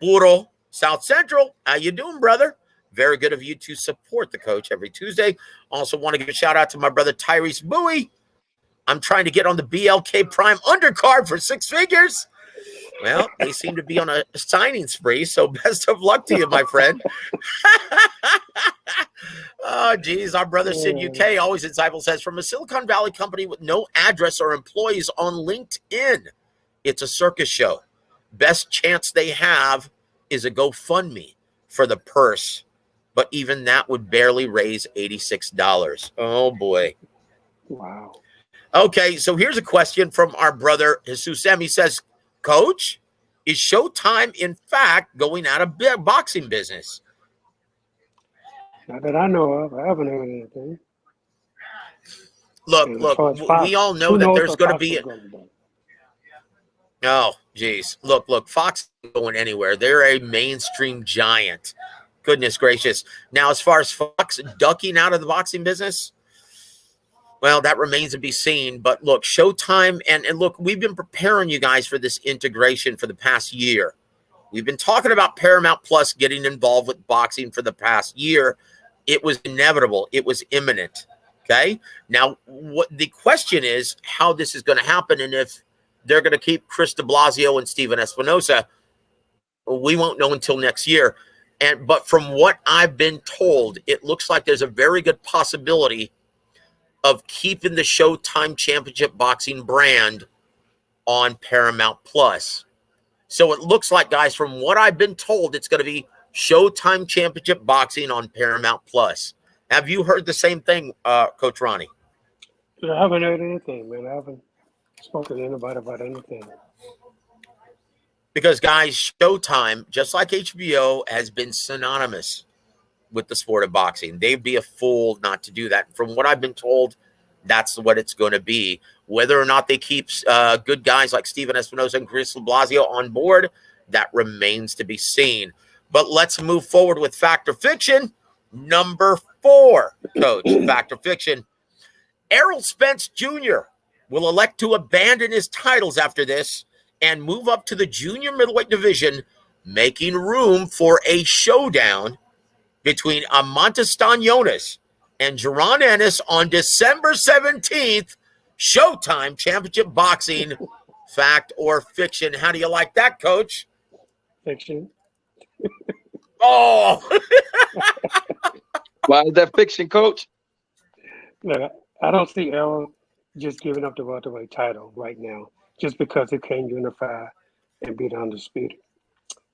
Puro South Central. How you doing, brother? Very good of you to support the coach every Tuesday. Also want to give a shout-out to my brother, Tyrese Bowie. I'm trying to get on the BLK Prime undercard for 6 figures. Well, they seem to be on a signing spree, so best of luck to you, my friend. Oh, geez. Our brother Sid UK, always insightful, says, from a Silicon Valley company with no address or employees on LinkedIn, it's a circus show. Best chance they have is a GoFundMe for the purse, but even that would barely raise $86. Oh, boy. Wow. Okay, so here's a question from our brother Jesus Sam. He says, Coach, is Showtime, in fact, going out of boxing business? Not that I know of. I haven't heard anything. Look, And as far as we Fox, all know who that knows there's what going to Fox be is gonna do? Oh, geez. Look, Fox isn't going anywhere. They're a mainstream giant. Goodness gracious. Now, as far as Fox ducking out of the boxing business, well, that remains to be seen. But look, Showtime, and look, we've been preparing you guys for this integration for the past year. We've been talking about Paramount Plus getting involved with boxing for the past year. It was inevitable. It was imminent. Okay? Now, what the question is how this is going to happen, and if they're going to keep Chris de Blasio and Steven Espinosa, we won't know until next year. But from what I've been told, it looks like there's a very good possibility of keeping the Showtime Championship Boxing brand on Paramount Plus. So it looks like, guys, from what I've been told, it's going to be Showtime Championship Boxing on Paramount Plus. Have you heard the same thing, Coach Ronnie? I haven't heard anything, man. I haven't spoken to anybody about anything. Because, guys, Showtime, just like HBO, has been synonymous with the sport of boxing. They'd be a fool not to do that. From what I've been told, that's what it's going to be. Whether or not they keep good guys like Steven Espinosa and Chris de Blasio on board, that remains to be seen. But let's move forward with Fact or Fiction. Number 4, Coach, Fact or Fiction. Errol Spence Jr. will elect to abandon his titles after this and move up to the junior middleweight division, making room for a showdown between Eimantis Stanionis and Jaron Ennis on December 17th, Showtime Championship Boxing. Fact or fiction? How do you like that, Coach? Fiction. Oh! Why is that fiction, Coach? Look, I don't see Errol just giving up the welterweight title right now just because he can't unify and be the undisputed.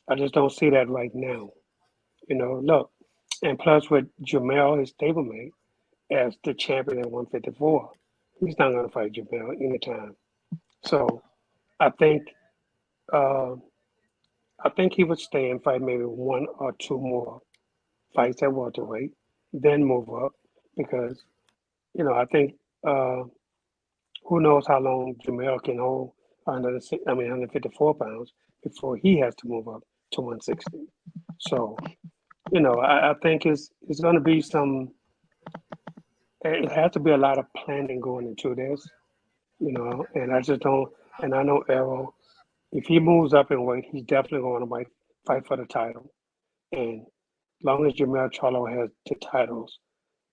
I just don't see that right now. You know, look, and plus with Jamel, his stablemate, as the champion at 154, he's not going to fight Jamel anytime. So I think he would stay and fight maybe one or two more fights at welterweight, then move up because, you know, I think who knows how long Jamel can hold 154 pounds before he has to move up to 160. So, you know, I think it's going to be it has to be a lot of planning going into this, you know, and I just don't, and I know Errol, if he moves up in weight, he's definitely going to fight for the title. And as long as Jamel Charlo has the titles,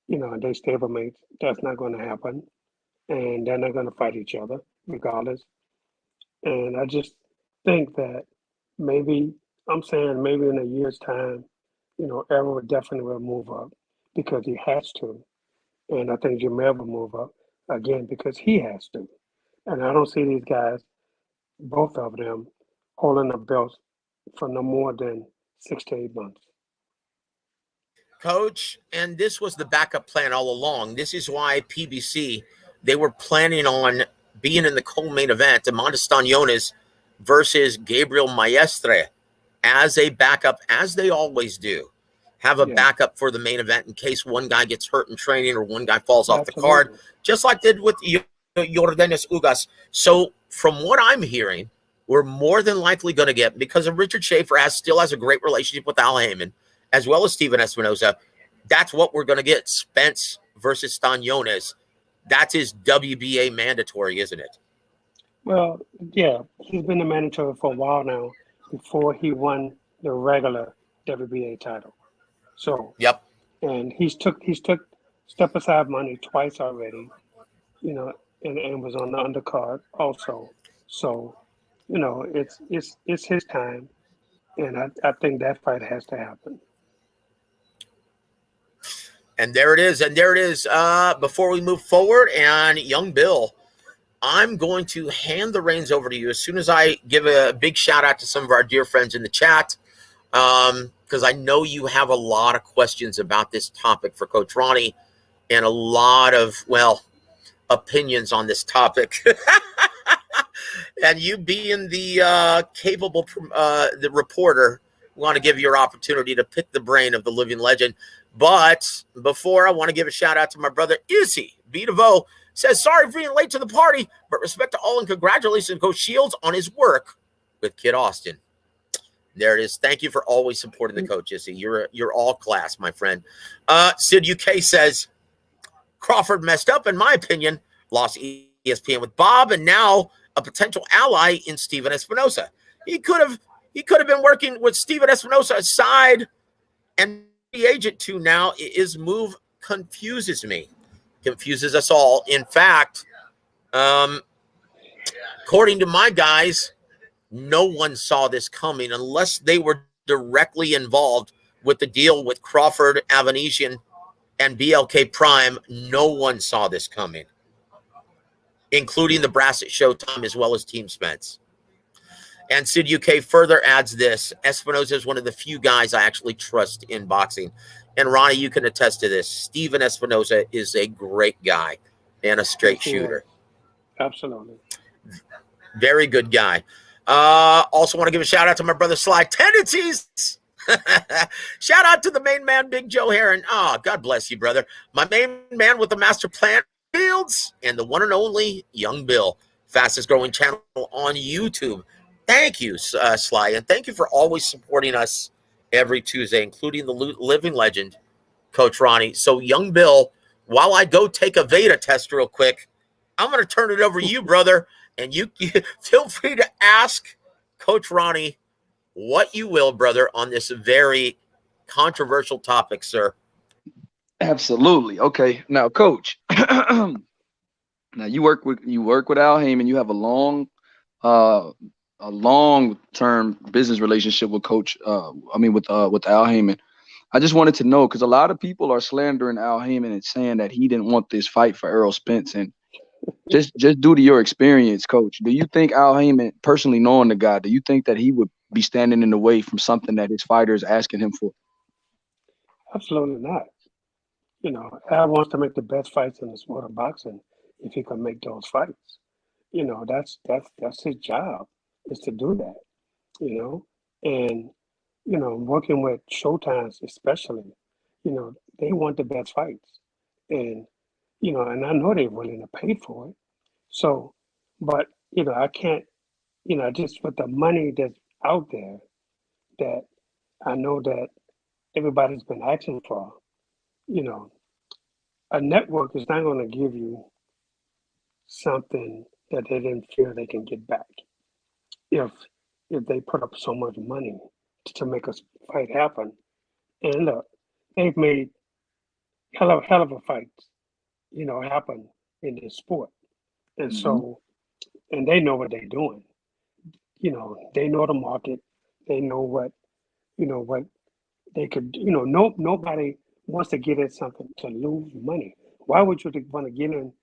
you know, and they stablemate, that's not going to happen. And they're not going to fight each other regardless. And I just think that maybe in a year's time, you know, Errol definitely will move up because he has to. And I think Jamel will move up again because he has to. And I don't see these guys, both of them, holding the belts for no more than 6 to 8 months. Coach, and this was the backup plan all along. This is why PBC, they were planning on being in the co-main event, Eimantis Stanionis versus Gabriel Maestre, as a backup, as they always do. Have a backup for the main event in case one guy gets hurt in training or one guy falls off the card, just like did with Yordenis Ugas. So from what I'm hearing, we're more than likely going to get, because of Richard Schaefer still has a great relationship with Al Heyman, as well as Steven Espinoza, that's what we're going to get, Spence versus Stanionis. That is WBA mandatory, isn't it? Well, yeah, he's been the mandatory for a while now before he won the regular WBA title. So, yep. And he's took step aside money twice already, you know, and was on the undercard also. So, you know, it's his time, and I think that fight has to happen. And there it is. Before we move forward, and young Bill, I'm going to hand the reins over to you as soon as I give a big shout out to some of our dear friends in the chat, because I know you have a lot of questions about this topic for Coach Ronnie and a lot of, opinions on this topic. And you being the capable the reporter, want to give your opportunity to pick the brain of the living legend. But before, I want to give a shout out to my brother Izzy B.W.A.W. Says, sorry for being late to the party, but respect to all and congratulations to Coach Shields on his work with Kid Austin. There it is. Thank you for always supporting the coach, Izzy. You're all class, my friend. Sid UK says, Crawford messed up, in my opinion, lost ESPN with Bob, and now a potential ally in Steven Espinoza. He could have been working with Steven Espinoza aside, and the agent too now. His move confuses me, confuses us all. In fact, according to my guys, no one saw this coming unless they were directly involved with the deal with Crawford, Avanesyan, and BLK Prime. No one saw this coming, including the brass at Showtime as well as Team Spence. And Sid UK further adds this: Espinoza is one of the few guys I actually trust in boxing. And Ronnie, you can attest to this. Steven Espinoza is a great guy and a straight shooter. Absolutely. Very good guy. Also want to give a shout out to my brother Sly Tendencies. Shout out to the main man, Big Joe Heron. God bless you, brother. My main man with the master plan Fields and the one and only Young Bill, fastest growing channel on YouTube. Thank you, Sly, and thank you for always supporting us every Tuesday, including the living legend, Coach Ronnie. So, Young Bill, while I go take a Veda test real quick, I'm going to turn it over to you, brother, and you feel free to ask Coach Ronnie what you will, brother, on this very controversial topic, sir. Absolutely. Okay. Now, Coach, now you work with Al Heyman. You have a long-term business relationship with Coach. With Al Heyman. I just wanted to know, because a lot of people are slandering Al Heyman and saying that he didn't want this fight for Errol Spence. And just due to your experience, Coach, do you think Al Heyman, personally knowing the guy, do you think that he would be standing in the way from something that his fighter is asking him for? Absolutely not. You know, Al wants to make the best fights in the sport of boxing if he can make those fights. You know, that's his job, is to do that. You know, and you know, working with Showtimes especially, you know, they want the best fights, and you know, and I know they're willing to pay for it. So, but you know, I can't, you know, just with the money that's out there, that I know that everybody's been asking for, you know, a network is not going to give you something that they didn't feel they can get back if they put up so much money to make a fight happen. And look, they've made hell of a fights, you know, happen in this sport. And so, and they know what they're doing. You know, they know the market. They know what, you know, what they could, you know, nobody wants to get in something to lose money. Why would you want to get in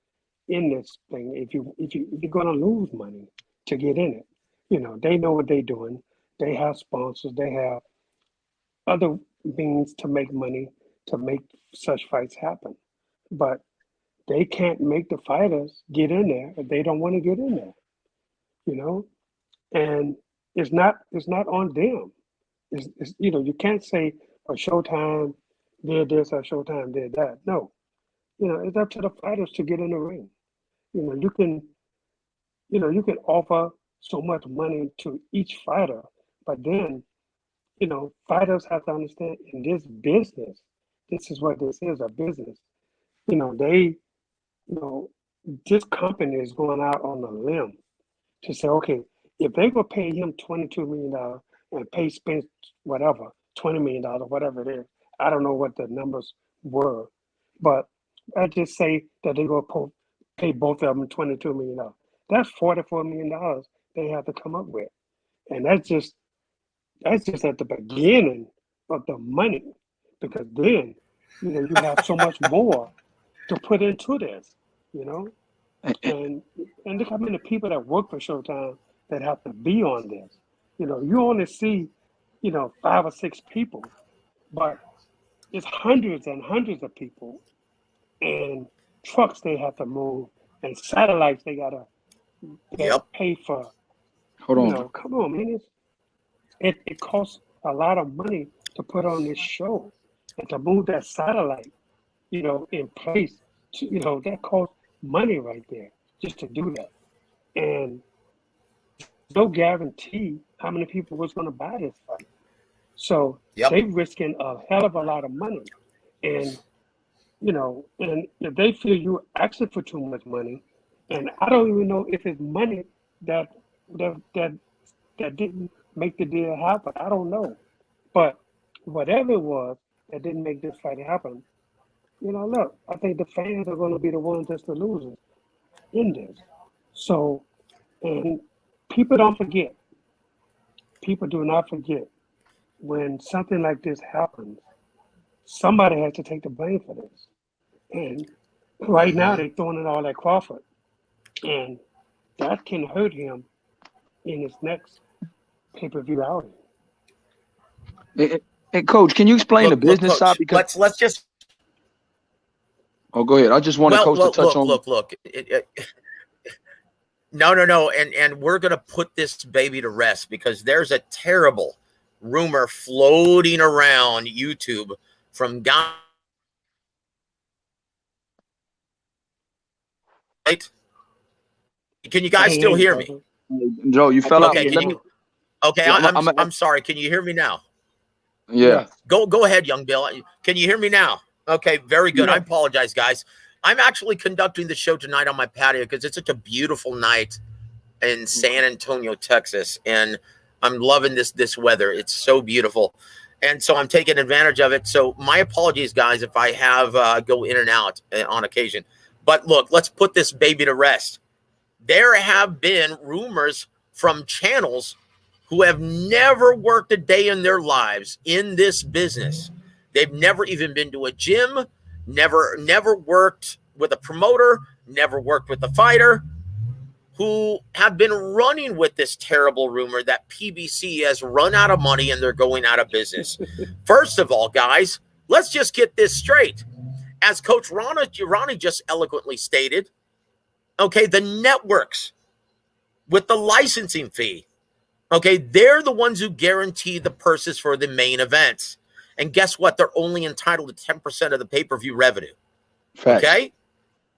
this thing if you're going to lose money to get in it? You know, they know what they're doing. They have sponsors. They have other means to make money to make such fights happen. But they can't make the fighters get in there if they don't want to get in there. You know, and it's not on them. It's you know, you can't say, "Oh, Showtime did this or Showtime did that." No, you know, it's up to the fighters to get in the ring. You know, you can offer so much money to each fighter, but then, you know, fighters have to understand in this business, this is what this is, a business. You know, this company is going out on a limb to say, okay, if they will pay him $22 million and pay Spence whatever, $20 million, whatever it is, I don't know what the numbers were, but I just say that they're going to pay both of them $22 million. That's $44 million they have to come up with. And that's just at the beginning of the money, because then, you know, you have so much more to put into this, you know. And look how many people that work for Showtime that have to be on this. You know, you only see, you know, 5 or 6 people, but it's hundreds and hundreds of people, and trucks they have to move, and satellites they gotta pay for. Hold on. You know, come on, man. It costs a lot of money to put on this show and to move that satellite, you know, in place. You know, that costs money right there just to do that. And no guarantee how many people was going to buy this fight. So they're risking a hell of a lot of money. And, you know, and if they feel you're asking for too much money, and I don't even know if it's money that didn't make the deal happen. I don't know. But whatever it was that didn't make this fight happen, you know, look, I think the fans are going to be the ones that's the losers in this. So, and people don't forget. People do not forget when something like this happens, somebody has to take the blame for this. And right now they're throwing it all at Crawford. And that can hurt him in his next pay-per-view outing. Hey, Coach, can you explain the business side? Because let's just. Oh, go ahead. I just wanted Coach to touch on. Look. No, and we're gonna put this baby to rest, because there's a terrible rumor floating around YouTube from guys. Right? Can you guys still hear me? Joe, you fell out. Okay, I'm sorry. Can you hear me now? Yeah. Go ahead, young Bill. Can you hear me now? Okay, very good. Yeah. I apologize, guys. I'm actually conducting the show tonight on my patio because it's such a beautiful night in San Antonio, Texas, and I'm loving this weather. It's so beautiful, and so I'm taking advantage of it. So my apologies, guys, if I have go in and out on occasion. But look, let's put this baby to rest. There have been rumors from channels who have never worked a day in their lives in this business They've never even been to a gym, never worked with a promoter, never worked with a fighter, who have been running with this terrible rumor that PBC has run out of money and they're going out of business. First of all, guys, let's just get this straight. As Coach Ronnie just eloquently stated, okay, the networks with the licensing fee, okay, they're the ones who guarantee the purses for the main events. And guess what? They're only entitled to 10% of the pay-per-view revenue. Fact. Okay?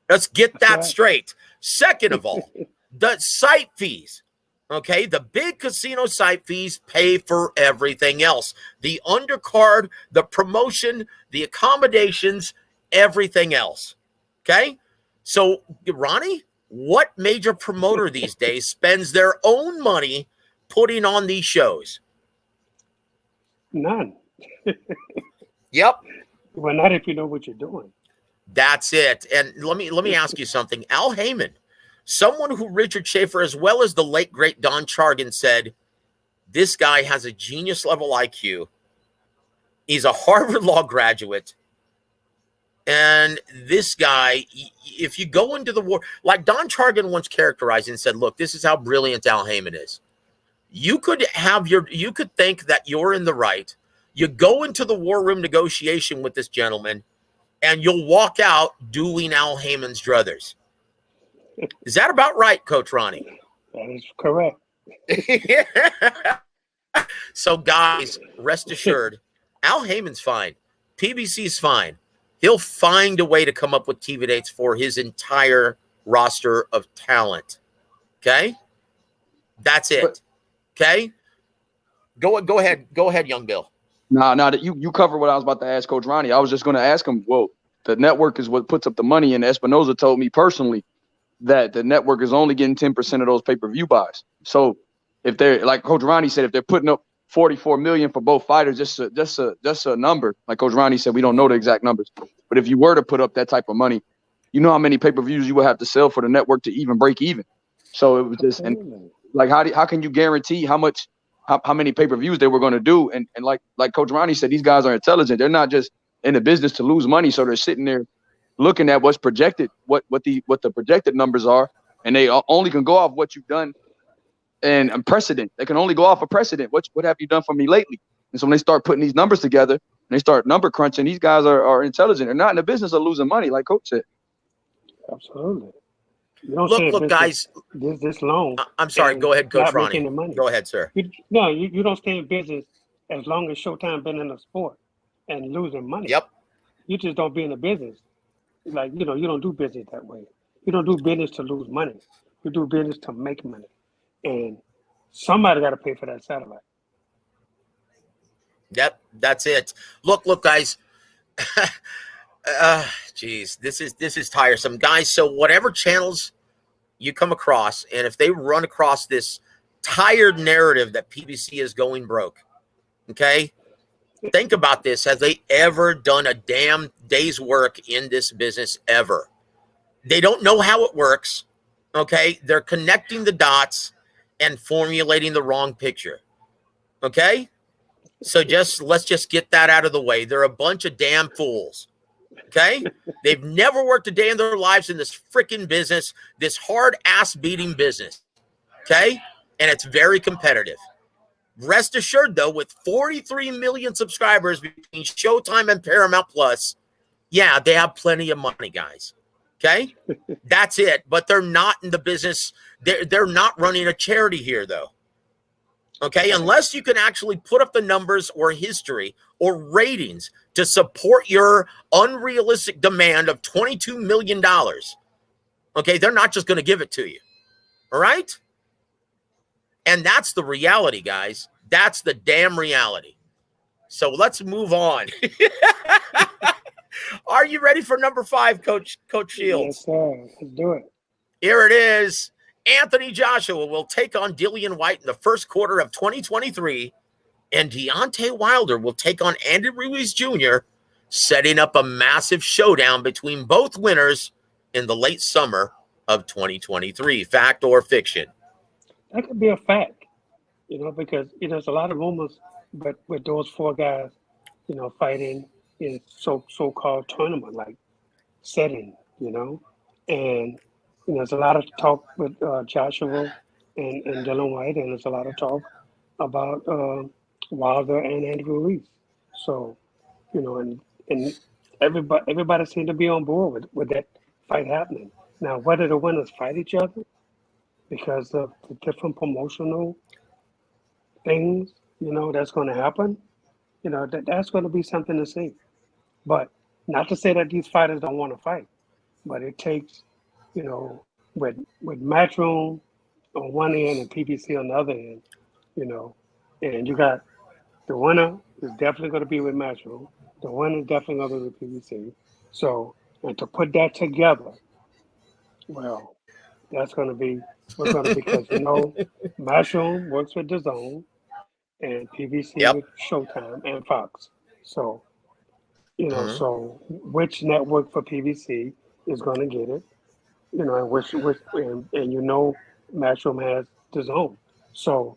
Let's get that straight. Second of all, the site fees. Okay? The big casino site fees pay for everything else. The undercard, the promotion, the accommodations, everything else. Okay? So, Ronnie, what major promoter these days spends their own money putting on these shows? None. Yep. Well, not if you know what you're doing. That's it. And let me ask you something. Al Heyman, someone who Richard Schaefer, as well as the late great Don Chargan, said, this guy has a genius level IQ. He's a Harvard Law graduate. And this guy, if you go into the war, like Don Chargan once characterized and said, look, this is how brilliant Al Heyman is. You could think that you're in the right. You go into the war room negotiation with this gentleman, and you'll walk out doing Al Heyman's druthers. Is that about right, Coach Ronnie? That is correct. So, guys, rest assured, Al Heyman's fine. PBC's fine. He'll find a way to come up with TV dates for his entire roster of talent. Okay? That's it. Okay? Go ahead, young Bill. That you covered what I was about to ask Coach Ronnie. I was just going to ask him, well, the network is what puts up the money, and Espinoza told me personally that the network is only getting 10% of those pay-per-view buys. So if they're, like Coach Ronnie said, if they're putting up $44 million for both fighters, just a number, like Coach Ronnie said, we don't know the exact numbers. But if you were to put up that type of money, you know how many pay-per-views you would have to sell for the network to even break even. So it was just, and like, how can you guarantee how many pay-per-views they were going to do? And like Coach Ronnie said, these guys are intelligent. They're not just in the business to lose money. So they're sitting there looking at what's projected, what the projected numbers are, and they only can go off what you've done and precedent. They can only go off a precedent. What have you done for me lately? And so when they start putting these numbers together and they start number crunching, these guys are intelligent. They're not in the business of losing money, like Coach said. Absolutely. Look, guys. This long. I'm sorry. Go ahead, Coach Ronnie. Go ahead, sir. You don't stay in business as long as Showtime been in the sport and losing money. Yep. You just don't be in the business. Like, you don't do business that way. You don't do business to lose money. You do business to make money. And somebody got to pay for that satellite. Yep, that's it. Look, guys. Geez, this is tiresome, guys. So whatever channels you come across, and if they run across this tired narrative that PBC is going broke, okay, think about this. Have they ever done a damn day's work in this business ever? They don't know how it works, okay? They're connecting the dots and formulating the wrong picture, okay? So let's just get that out of the way. They're a bunch of damn fools. Okay? They've never worked a day in their lives in this freaking business, this hard ass beating business. Okay? And it's very competitive. Rest assured, though, with 43 million subscribers between Showtime and Paramount Plus, yeah, they have plenty of money, guys. Okay? That's it. But they're not in the business. They're not running a charity here, though. Okay? Unless you can actually put up the numbers or history or ratings to support your unrealistic demand of $22 million. Okay, they're not just going to give it to you. All right? And that's the reality, guys. That's the damn reality. So let's move on. Are you ready for number 5, Coach Shields? Yes, sir. Let's do it. Here it is. Anthony Joshua will take on Dillian Whyte in the first quarter of 2023. And Deontay Wilder will take on Andy Ruiz Jr., setting up a massive showdown between both winners in the late summer of 2023. Fact or fiction? That could be a fact, because there's a lot of rumors, but with those 4 guys, fighting, in so-called tournament like setting, and there's a lot of talk with Joshua and Dillian Whyte, and there's a lot of talk about Wilder and Andy Ruiz. So, and everybody seemed to be on board with that fight happening. Now, whether the winners fight each other because of the different promotional things, that's going to happen, that's going to be something to see. But not to say that these fighters don't want to fight, but it takes, with Matchroom on one end and PBC on the other end, and you got the winner is definitely going to be with Matchroom. The winner is definitely going to be with PBC. So, and to put that together, well, that's going to be, because, Matchroom works with DAZN and PBC with Showtime and Fox. So, so which network for PBC is going to get it? And Matchroom has DAZN. So,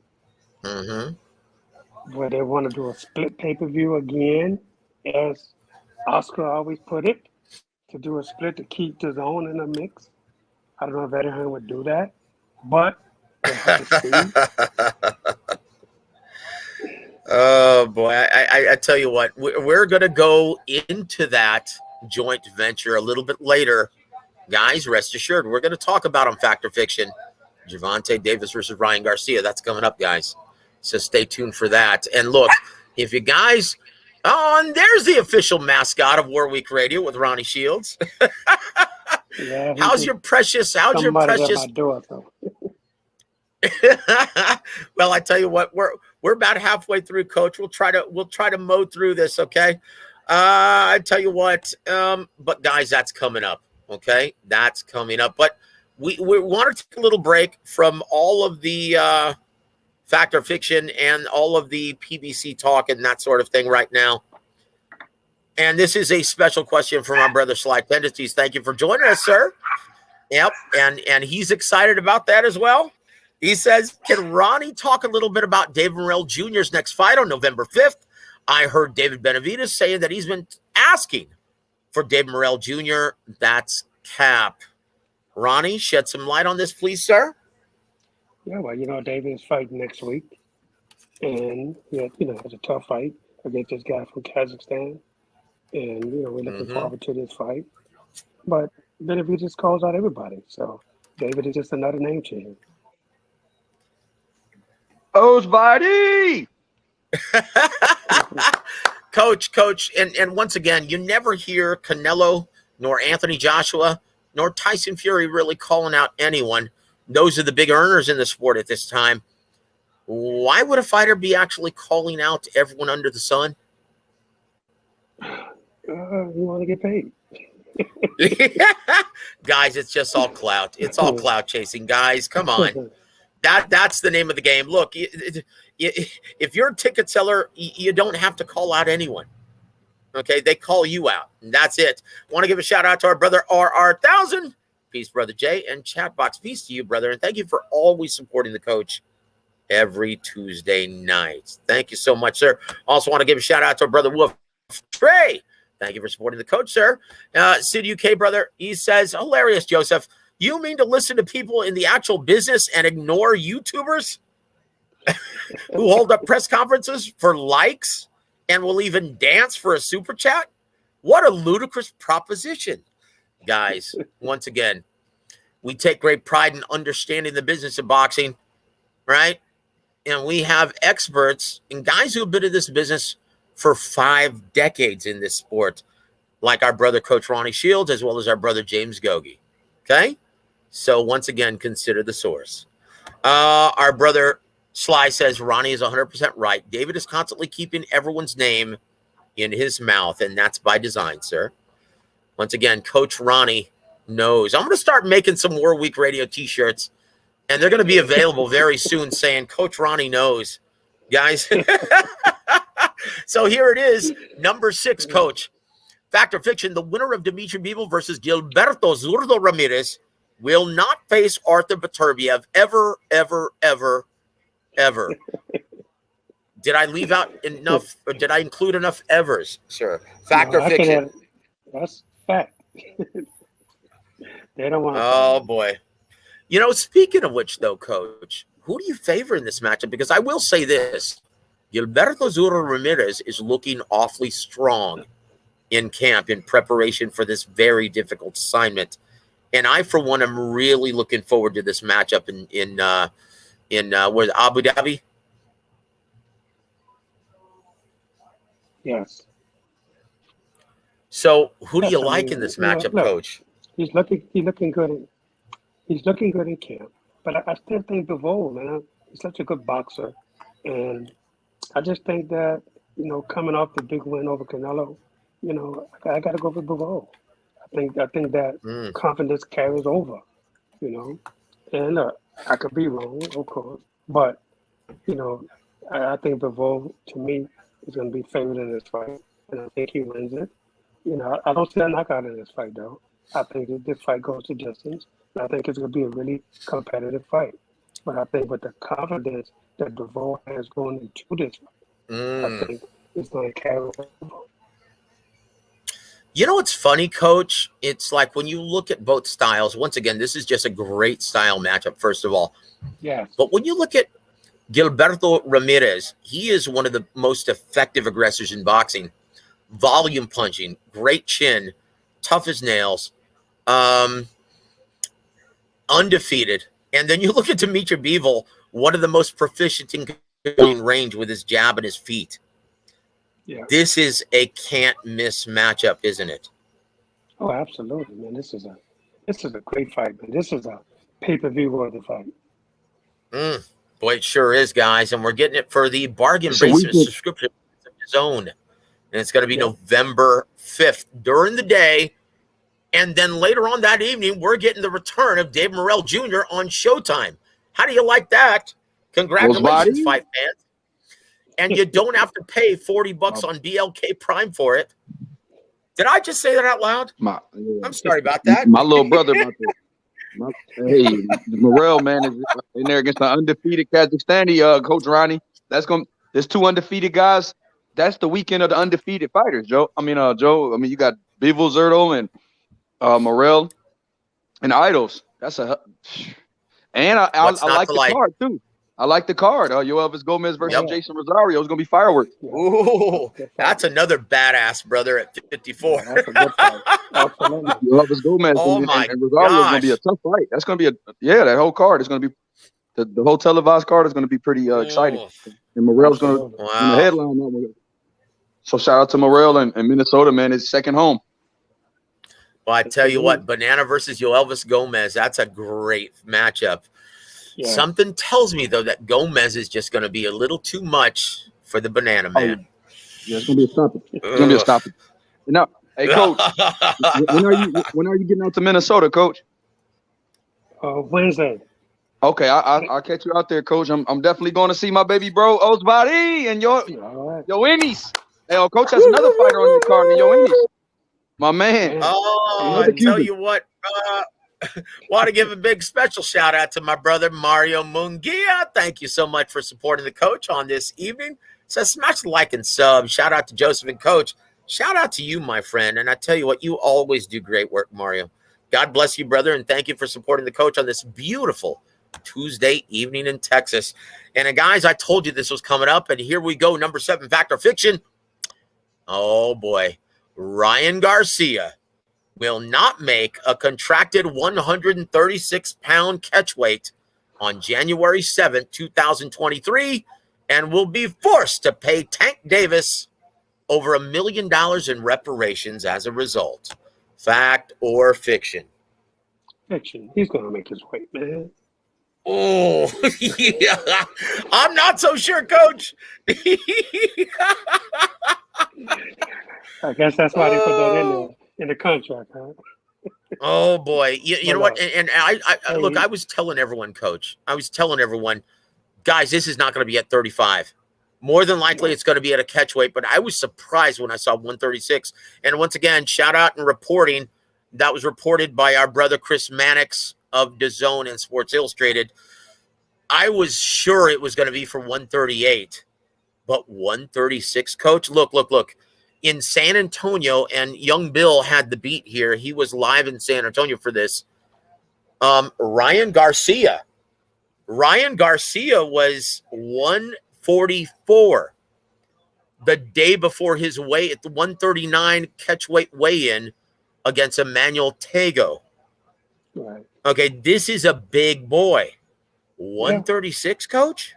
where they want to do a split pay-per-view again, as Oscar always put it, to do a split to keep DAZN in the mix. I don't know if anyone would do that, but we'll have to see. Oh boy, I tell you what, we're going to go into that joint venture a little bit later. Guys, rest assured, we're going to talk about on Fact or Fiction, Gervonta Davis versus Ryan Garcia. That's coming up, guys. So stay tuned for that. And look, if you guys, and there's the official mascot of War Week Radio with Ronnie Shields. Yeah, how's your precious? At my door, so. Well, I tell you what, we're about halfway through, Coach. We'll try to mow through this, okay? I tell you what, but guys, that's coming up, okay? That's coming up. But we want to take a little break from all of the Fact or Fiction and all of the PBC talk and that sort of thing right now. And this is a special question from our brother Sly Tendencies. Thank you for joining us, sir. Yep, and he's excited about that as well. He says, can Ronnie talk a little bit about David Morrell Jr.'s next fight on November 5th? I heard David Benavidez saying that he's been asking for David Morrell Jr. That's cap. Ronnie, shed some light on this, please, sir. Yeah, well, David is fighting next week. And, it's a tough fight against this guy from Kazakhstan. And, we're looking forward to this fight. But Benavidez calls out everybody. So David is just another name to him. Osbody! Coach, and once again, you never hear Canelo nor Anthony Joshua nor Tyson Fury really calling out anyone. Those are the big earners in the sport at this time. Why would a fighter be actually calling out everyone under the sun? You want to get paid. Guys, it's just all clout. It's all clout chasing, guys. Come on. That's the name of the game. Look, if you're a ticket seller, you don't have to call out anyone. Okay, they call you out, and that's it. Want to give a shout out to our brother RR1000. Peace, brother Jay, and Chatbox. Peace to you, brother, and thank you for always supporting the coach every Tuesday night. Thank you so much, sir. Also want to give a shout out to our brother Wolf Trey. Thank you for supporting the coach, sir. Sid UK, brother, he says, hilarious, Joseph. You mean to listen to people in the actual business and ignore YouTubers who hold up press conferences for likes and will even dance for a super chat? What a ludicrous proposition. Guys, once again, we take great pride in understanding the business of boxing, right? And we have experts and guys who have been in this business for 5 decades in this sport, like our brother, Coach Ronnie Shields, as well as our brother, James Gogi. Okay? So once again, consider the source. Our brother Sly says Ronnie is 100% right. David is constantly keeping everyone's name in his mouth, and that's by design, sir. Once again, Coach Ronnie knows. I'm going to start making some War Week Radio T-shirts, and they're going to be available very soon saying Coach Ronnie knows. Guys. So here it is, number 6, Coach. Fact or Fiction, the winner of Dimitri Bivol versus Gilberto Zurdo Ramirez will not face Arthur Beterbiev ever, ever, ever, ever. Did I leave out enough, or did I include enough evers, sir? Fact or fiction? That's fact. They don't want. Oh boy. You know, speaking of which, though, Coach, who do you favor in this matchup? Because I will say this: Gilberto Zuro Ramirez is looking awfully strong in camp in preparation for this very difficult assignment, and I, for one, am really looking forward to this matchup in where's Abu Dhabi? Yes. So, who do you like in this matchup, look, Coach? He's looking good. He's looking good in camp, but I still think Bivol, man, he's such a good boxer, and I just think that, you know, coming off the big win over Canelo, you know, I got to go with Bivol. I think that confidence carries over, you know, and I could be wrong, of course, but you know, I think Bivol, to me, is going to be favored in this fight, and I think he wins it. You know, I don't see a knockout in this fight, though. I think that this fight goes to distance. I think it's going to be a really competitive fight. But I think with the confidence that Bivol has going into this fight, I think it's going to carry over. You know what's funny, Coach? It's like when you look at both styles, once again, this is just a great style matchup, first of all. Yes. But when you look at Gilberto Ramirez, he is one of the most effective aggressors in boxing. Volume punching, great chin, tough as nails, undefeated. And then you look at Dimitri Bivol, one of the most proficient in controlling range with his jab and his feet. Yeah. This is a can't miss matchup, isn't it? Oh, absolutely, man. This is a great fight, man. This is a pay-per-view worthy fight. Boy, it sure is, guys. And we're getting it for the bargain basement subscription zone. And it's going to be November 5th during the day. And then later on that evening, we're getting the return of Dave Morrell Jr. on Showtime. How do you like that? Congratulations, fight fans. And you don't have to pay $40 on BLK Prime for it. Did I just say that out loud? I'm sorry about that. My little brother about that. Hey, Morrell, man, is in there against the undefeated Kazakhstani, Coach Ronnie. There's two undefeated guys. That's the weekend of the undefeated fighters, Joe. I mean, you got Bivol, Zurdo, and Morrell, and Idols. And I like the card too. I like the card. Elvis Gomez versus Jason Rosario is going to be fireworks. Ooh, that's another badass, brother, at 54. Elvis Gomez and Rosario is going to be a tough fight. That's going to be that whole card is going to be the whole televised card is going to be pretty exciting. And Morrell's going to headline that one. So shout out to Morrell and Minnesota, man. His second home. Well, I tell you what, Banana versus Elvis Gomez, that's a great matchup. Yeah. Something tells me, though, that Gomez is just going to be a little too much for the Banana man. Yeah, it's going to be a stoppage. It's going to be a stoppage. Now, hey, Coach, when are you getting out to Minnesota, Coach? Wednesday. Okay, I'll catch you out there, Coach. I'm definitely going to see my baby bro, Osbody, and your Ennis. Hey, Coach has another fighter on your card, Yo Ennis. My man. Oh, I tell you what, want to give a big special shout out to my brother Mario Munguia. Thank you so much for supporting the coach on this evening. So smash the like and sub. Shout out to Joseph and Coach. Shout out to you, my friend. And I tell you what, you always do great work, Mario. God bless you, brother, and thank you for supporting the coach on this beautiful Tuesday evening in Texas. And guys, I told you this was coming up, and here we go. Number 7, Fact or Fiction. Oh boy, Ryan Garcia will not make a contracted 136-pound catch weight on January 7th, 2023, and will be forced to pay Tank Davis over $1 million in reparations as a result. Fact or fiction? Fiction. He's going to make his weight, man. Oh, yeah. I'm not so sure, Coach. I guess that's why they put that in the contract, huh? Oh boy, you know what? And I look, I was telling everyone, Coach. I was telling everyone, guys, this is not going to be at 35. More than likely, it's going to be at a catch weight. But I was surprised when I saw 136. And once again, shout out and reporting. That was reported by our brother Chris Mannix of DAZN and Sports Illustrated. I was sure it was going to be for 138. But 136, coach. Look. In San Antonio, and young Bill had the beat here. He was live in San Antonio for this. Ryan Garcia was 144 the day before his weigh at the 139 catchweight weigh-in against Emmanuel Tego. Right. Okay, this is a big boy. 136, yeah. Coach?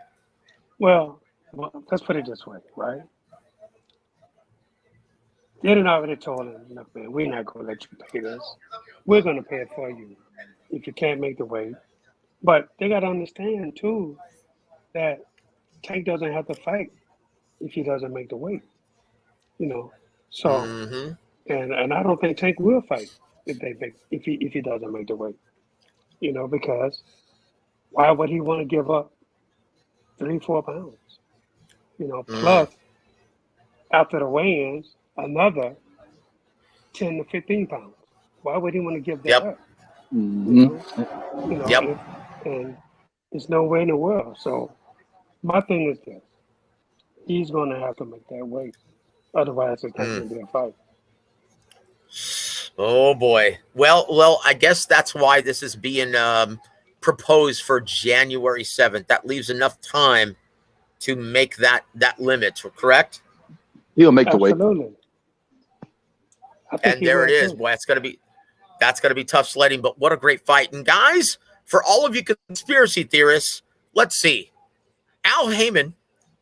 Well, let's put it this way, right? They didn't already told him, look, man, we're not going to let you pay this. We're going to pay it for you if you can't make the weight. But they got to understand, too, that Tank doesn't have to fight if he doesn't make the weight, So, and I don't think Tank will fight if he doesn't make the weight, because why would he want to give up 3-4 pounds? Plus after the weigh-ins, another 10 to 15 pounds. Why would he want to give that up? And there's no way in the world. So my thing is this: he's going to have to make that weight, otherwise it's not going to be a fight. Oh boy. Well, I guess that's why this is being proposed for January 7th. That leaves enough time to make that limit, correct? He'll make the weight. Absolutely. And there it is. Boy, that's gonna be tough sledding, but what a great fight. And guys, for all of you conspiracy theorists, let's see. Al Heyman,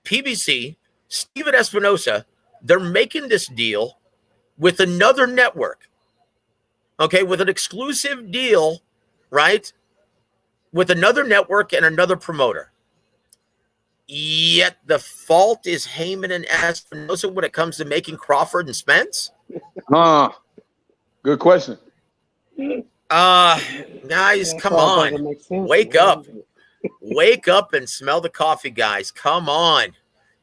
PBC, Steven Espinosa, they're making this deal with another network. Okay, with an exclusive deal, right? With another network and another promoter. Yet the fault is Heyman and Espinosa when it comes to making Crawford and Spence? Good question. Guys, come on. Wake up. Wake up and smell the coffee, guys. Come on.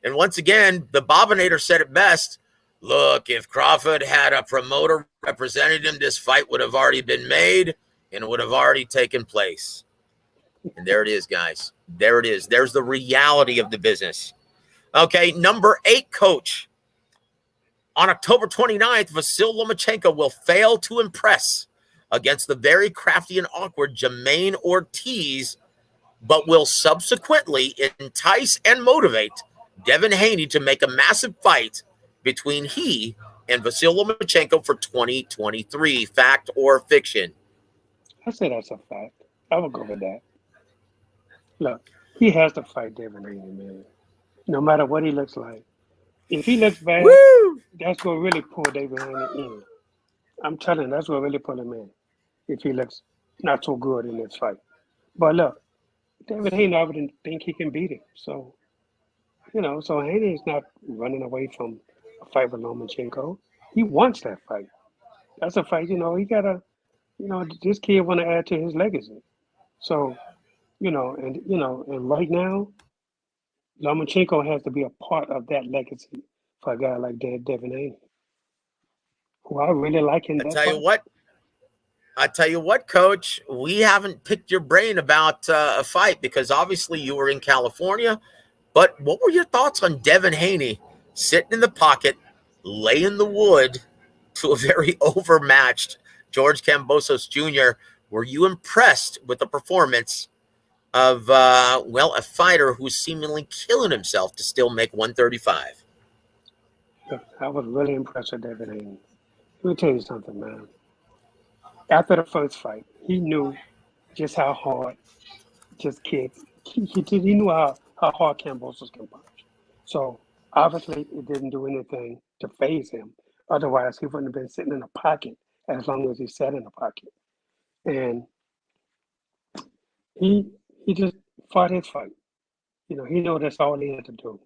And once again, the Bobinator said it best. Look, if Crawford had a promoter representing him, this fight would have already been made and it would have already taken place. And there it is, guys. There it is. There's the reality of the business. Okay, number 8, coach. On October 29th, Vasyl Lomachenko will fail to impress against the very crafty and awkward Jermaine Ortiz, but will subsequently entice and motivate Devin Haney to make a massive fight between he and Vasyl Lomachenko for 2023. Fact or fiction? I say that's a fact. I would go with that. Look, he has to fight Devin Haney, man. No matter what he looks like. If he looks bad, that's going to really pull Devin Haney in. I'm telling you, that's what really pull him in. If he looks not so good in this fight. But look, Devin Haney, I wouldn't think he can beat him. So, so Haney is not running away from a fight with Lomachenko. He wants that fight. That's a fight, he got to, this kid want to add to his legacy. So, and right now, Lomachenko has to be a part of that legacy for a guy like Devin Haney, who I really like him. I tell you what, Coach, we haven't picked your brain about a fight because obviously you were in California. But what were your thoughts on Devin Haney sitting in the pocket, laying the wood to a very overmatched George Kambosos Jr.? Were you impressed with the performance of, a fighter who's seemingly killing himself to still make 135? I was really impressed with Devin Haney. Let me tell you something, man. After the first fight, he knew just how hard this kid, he knew how hard Kambosos can punch. So obviously it didn't do anything to phase him. Otherwise, he wouldn't have been sitting in a pocket as long as he sat in the pocket. And he just fought his fight. He knew that's all he had to do.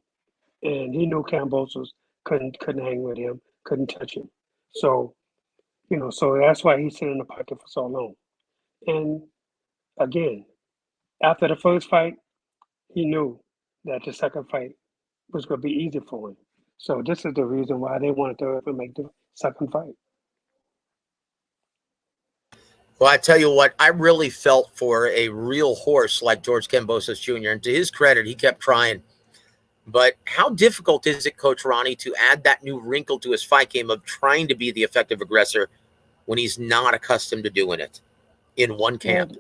And he knew Kambosos couldn't hang with him, couldn't touch him. So, so that's why he's sitting in the pocket for so long. And again, after the first fight, he knew that the second fight was going to be easy for him. So this is the reason why they wanted to make the second fight. Well, I tell you what, I really felt for a real horse like George Kambosos Jr. And to his credit, he kept trying. But how difficult is it, Coach Ronnie, to add that new wrinkle to his fight game of trying to be the effective aggressor when he's not accustomed to doing it in one camp?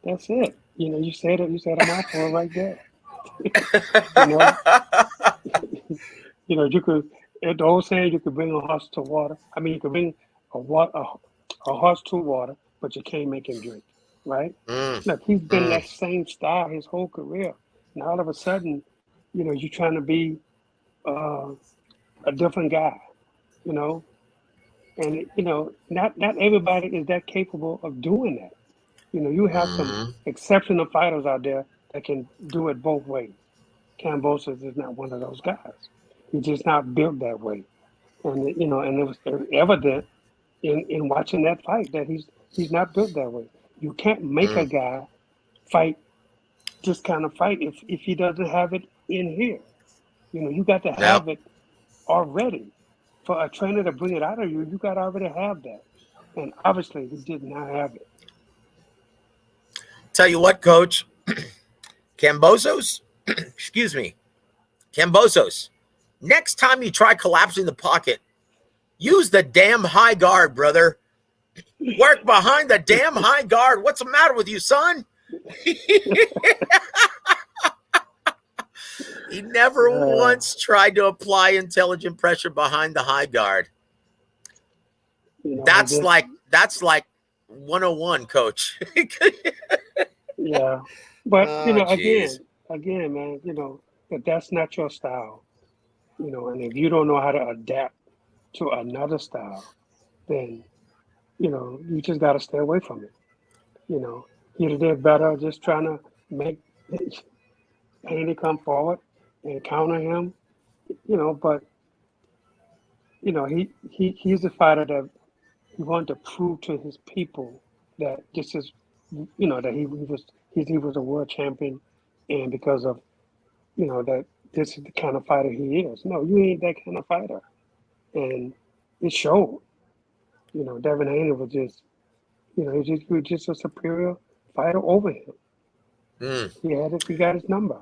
That's it. You said it. You said a mouthful right there. you know, you could. The old saying, you could bring a horse to water. I mean, you could bring a horse to water, but you can't make him drink, right? Look, he's been that same style his whole career. Now all of a sudden, you're trying to be a different guy, and not everybody is that capable of doing that. You have some exceptional fighters out there that can do it both ways. Kambosos is not one of those guys. He's just not built that way. And and it was evident in watching that fight that he's not built that way. You can't make a guy fight this kind of fight if he doesn't have it in here. You got to have it already. For a trainer to bring it out of you, you got to already have that. And obviously he did not have it. Tell you what, Coach, Kambosos, excuse me, Kambosos, next time you try collapsing the pocket, use the damn high guard, brother. Work behind the damn high guard. What's the matter with you, son? He never once tried to apply intelligent pressure behind the high guard. That's like 101, Coach. Yeah, but again, man, but that's not your style. And if you don't know how to adapt to another style, then you just got to stay away from it. You'd did better just trying to make Andy come forward and counter him. But he's a fighter that he wanted to prove to his people that this is, that he was a world champion, and because of, that this is the kind of fighter he is. No, you ain't that kind of fighter, and it showed. Devin Haney was just, he was just a superior fighter over him. He got his number.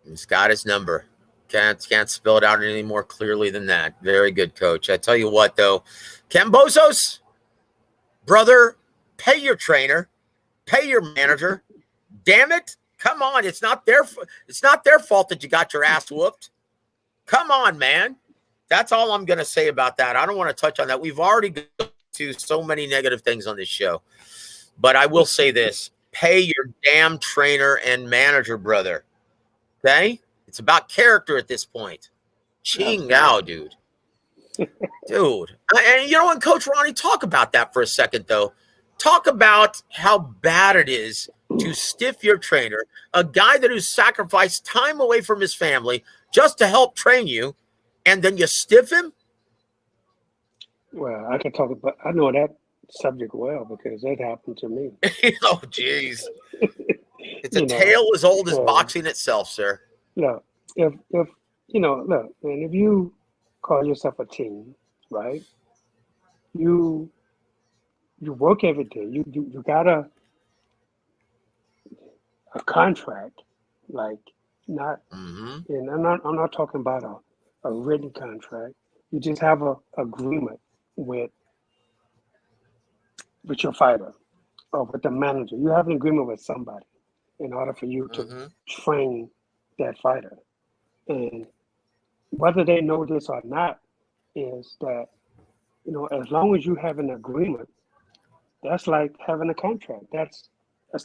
He's got his number. Can't spell it out any more clearly than that. Very good, Coach. I tell you what, though, Kambosos, brother, pay your trainer, pay your manager. Damn it! Come on, it's not their fault that you got your ass whooped. Come on, man. That's all I'm going to say about that. I don't want to touch on that. We've already gone to so many negative things on this show, but I will say this: pay your damn trainer and manager, brother. Okay. It's about character at this point. Ching Gao, dude. Dude. And Coach Ronnie, talk about that for a second, though. Talk about how bad it is to stiff your trainer, a guy that has sacrificed time away from his family just to help train you, and then you stiff him? Well, I can talk about, I know that subject well because that happened to me. Oh, jeez. It's a tale as old as boxing itself, sir. Look, if look, man, if you call yourself a team, right? You work every day. You got a contract, like not, and I'm not talking about a written contract. You just have a agreement with your fighter or with the manager. You have an agreement with somebody in order for you to train that fighter. And whether they know this or not is that, as long as you have an agreement, that's like having a contract. That's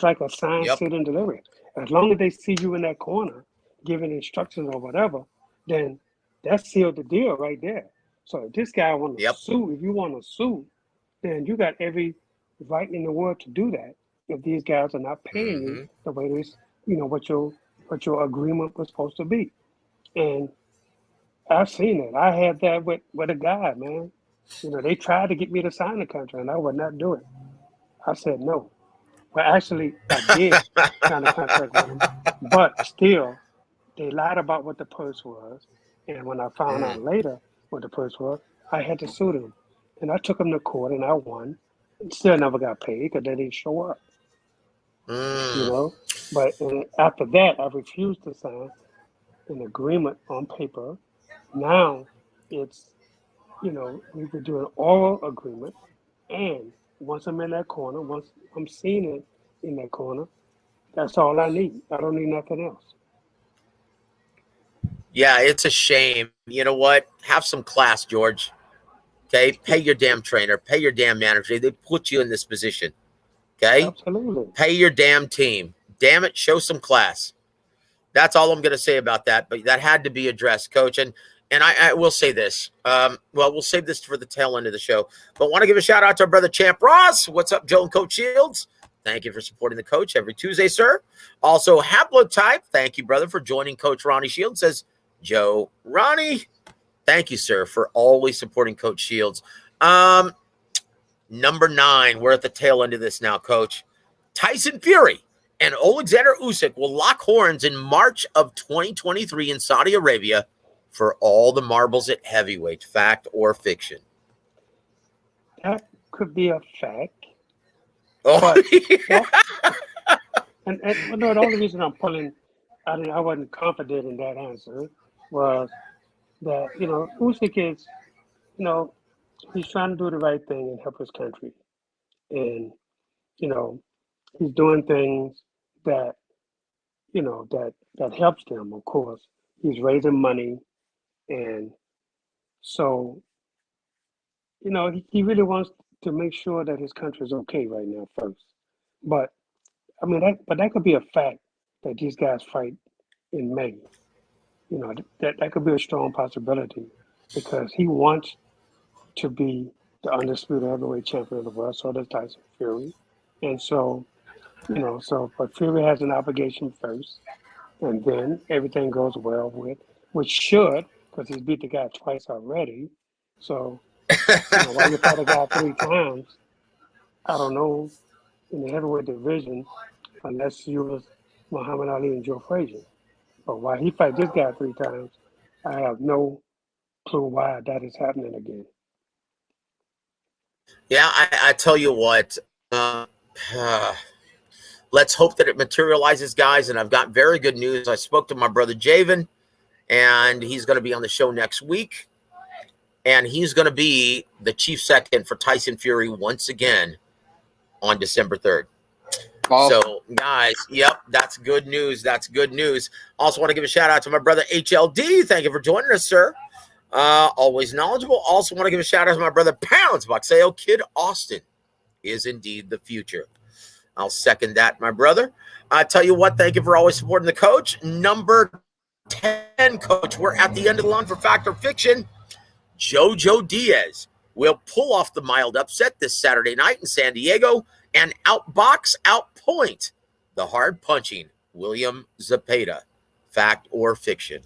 like a signed, sealed, and delivered. As long as they see you in that corner giving instructions or whatever, then that sealed the deal right there. So if this guy wants to sue, if you want to sue, then you got every right in the world to do that. If these guys are not paying you the way this, what your agreement was supposed to be. And I've seen it. I had that with a guy, man. They tried to get me to sign the contract, and I would not do it. I said no. Well, actually, I did sign a contract with him, but still, they lied about what the purse was. And when I found out later what the purse was, I had to sue them. And I took them to court, and I won. Still never got paid because they didn't show up. But after that, I refused to sign. an agreement on paper. Now it's, we could do an oral agreement. And once I'm in that corner, once I'm seeing it in that corner, that's all I need. I don't need nothing else. Yeah, it's a shame. You know what? Have some class, George. Okay? Pay your damn trainer. Pay your damn manager. They put you in this position. Okay? Absolutely. Pay your damn team. Damn it, show some class. That's all I'm going to say about that. But that had to be addressed, Coach. And I will say this. We'll save this for the tail end of the show. But want to give a shout out to our brother Champ Ross. What's up, Joe and Coach Shields? Thank you for supporting the coach every Tuesday, sir. Also, Haplotype. Thank you, brother, for joining Coach Ronnie Shields. Says Joe Ronnie. Thank you, sir, for always supporting Coach Shields. Number 9. We're at the tail end of this now, Coach. Tyson Fury and Alexander Usyk will lock horns in March of 2023 in Saudi Arabia for all the marbles at heavyweight. Fact or fiction? That could be a fact. Oh, But yeah. the only reason I'm pulling, I wasn't confident in that answer, was that, Usyk is, he's trying to do the right thing and help his country. And, he's doing things that, that helps them, of course. He's raising money. And so, he really wants to make sure that his country is okay right now first. But, that could be a fact that these guys fight in May. That could be a strong possibility because he wants to be the undisputed heavyweight champion of the world, so does Tyson Fury. And so, but Fury has an obligation first, and then everything goes well which should, because he's beat the guy twice already. So, while you fight a guy 3 times, I don't know, in the heavyweight division, unless you was Muhammad Ali and Joe Frazier. But while he fight this guy 3 times, I have no clue why that is happening again. Yeah, I tell you what, let's hope that it materializes, guys. And I've got very good news. I spoke to my brother Javen, and he's going to be on the show next week. And he's going to be the chief second for Tyson Fury once again on December 3rd. Awesome. So, guys, yep, that's good news. That's good news. Also want to give a shout out to my brother HLD. Thank you for joining us, sir. Always knowledgeable. Also want to give a shout out to my brother Pounds. Boxeo Kid Austin is indeed the future. I'll second that, my brother. I tell you what, thank you for always supporting the coach. Number 10, Coach. We're at the end of the line for Fact or Fiction. Jojo Diaz will pull off the mild upset this Saturday night in San Diego and outpoint the hard-punching William Zepeda. Fact or fiction?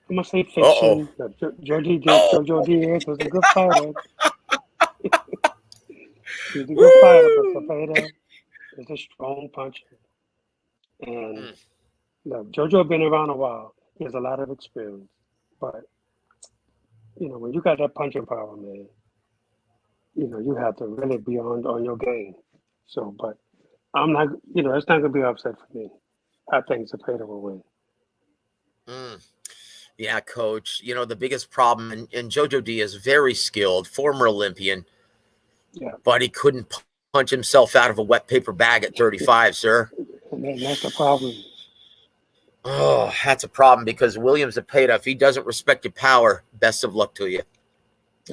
I'm going to say fiction. Jojo Diaz was a good fighter. He's a good fighter, but Zepeda is a strong puncher. And Jojo been around a while. He has a lot of experience. But, when you got that punching power, man, you have to really be on your game. So, but I'm not, it's not going to be upset for me. I think Zepeda will win. Yeah, Coach. The biggest problem, and Jojo Diaz is very skilled, former Olympian, but he couldn't punch himself out of a wet paper bag at 35, sir. And that's the problem. Oh, that's a problem because William Zepeda, if he doesn't respect your power, best of luck to you.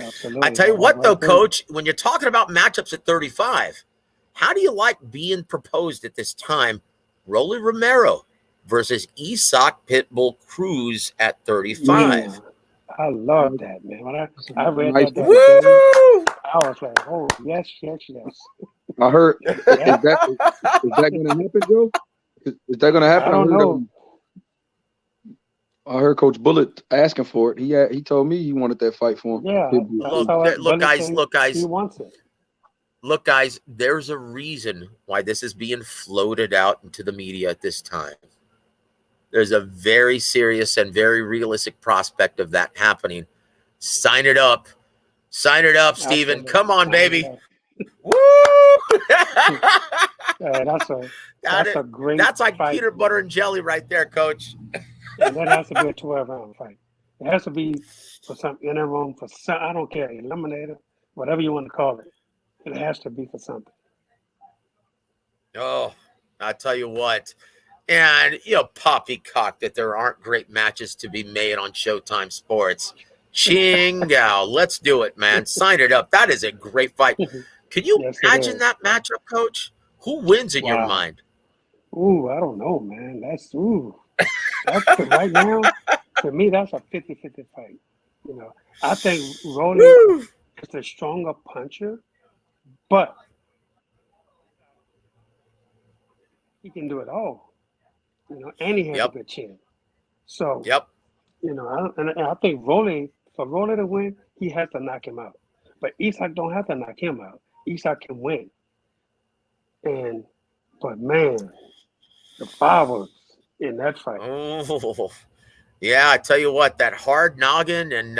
Absolutely. I tell you what, though, Coach, when you're talking about matchups at 35, how do you like being proposed at this time? Rolly Romero versus Isak Pitbull Cruz at 35. Man, I love that, man. When I read that, I was like, oh, yes. I heard. Is that going to happen, Joe? Is that going to happen? I don't know. I heard Coach Bullet asking for it. He told me he wanted that fight for him. Yeah. Look, guys. He wants it. Look, guys, there's a reason why this is being floated out into the media at this time. There's a very serious and very realistic prospect of that happening. Sign it up. Sign it up, Steven. Come on, baby. Woo! That's a great That's like fight. peanut butter and jelly right there, Coach. And that has to be a 12-round fight. It has to be for some interim, for some, I don't care, eliminator, whatever you want to call it. It has to be for something. Oh, I tell you what. And, poppycock that there aren't great matches to be made on Showtime Sports. Chingao, let's do it, man. Sign it up. That is a great fight. Can you Yes, it imagine is. that matchup, Coach? Who wins in your Wow. mind? Ooh, I don't know, man. That's right now, to me, that's a 50-50 fight. I think Rolly Woo! is the stronger puncher, but he can do it all. And he has a Yep. good chin. So, Yep. I think for Rolly to win, he has to knock him out. But Isak don't have to knock him out. Isak can win. But man, the fireworks in that fight. Oh, yeah. I tell you what, that hard noggin and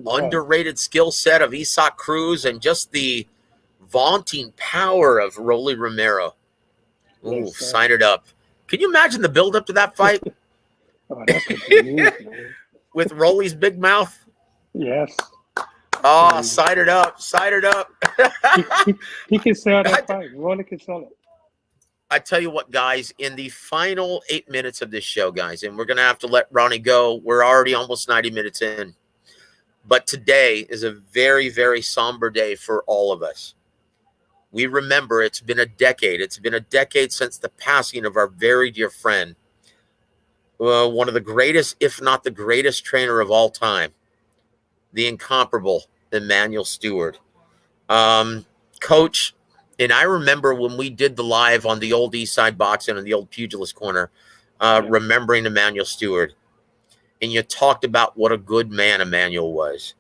underrated skill set of Isak Cruz and just the vaunting power of Rolly Romero. Ooh, Yes, sir. sign it up. Can you imagine the build up to that fight? Oh, that's what you need, man. With Rolly's big mouth? Yes. Oh, sign it up. Sign it up. He can sell that fight. Rolly can sell it. I tell you what, guys, in the final 8 minutes of this show, guys, and we're going to have to let Ronnie go. We're already almost 90 minutes in. But today is a very, very somber day for all of us. We remember it's been a decade. It's been a decade since the passing of our very dear friend, one of the greatest, if not the greatest trainer of all time, the incomparable Emanuel Stewart. Coach, and I remember when we did the live on the old East Side Boxing and the old Pugilist Corner, remembering Emanuel Stewart, and you talked about what a good man Emanuel was.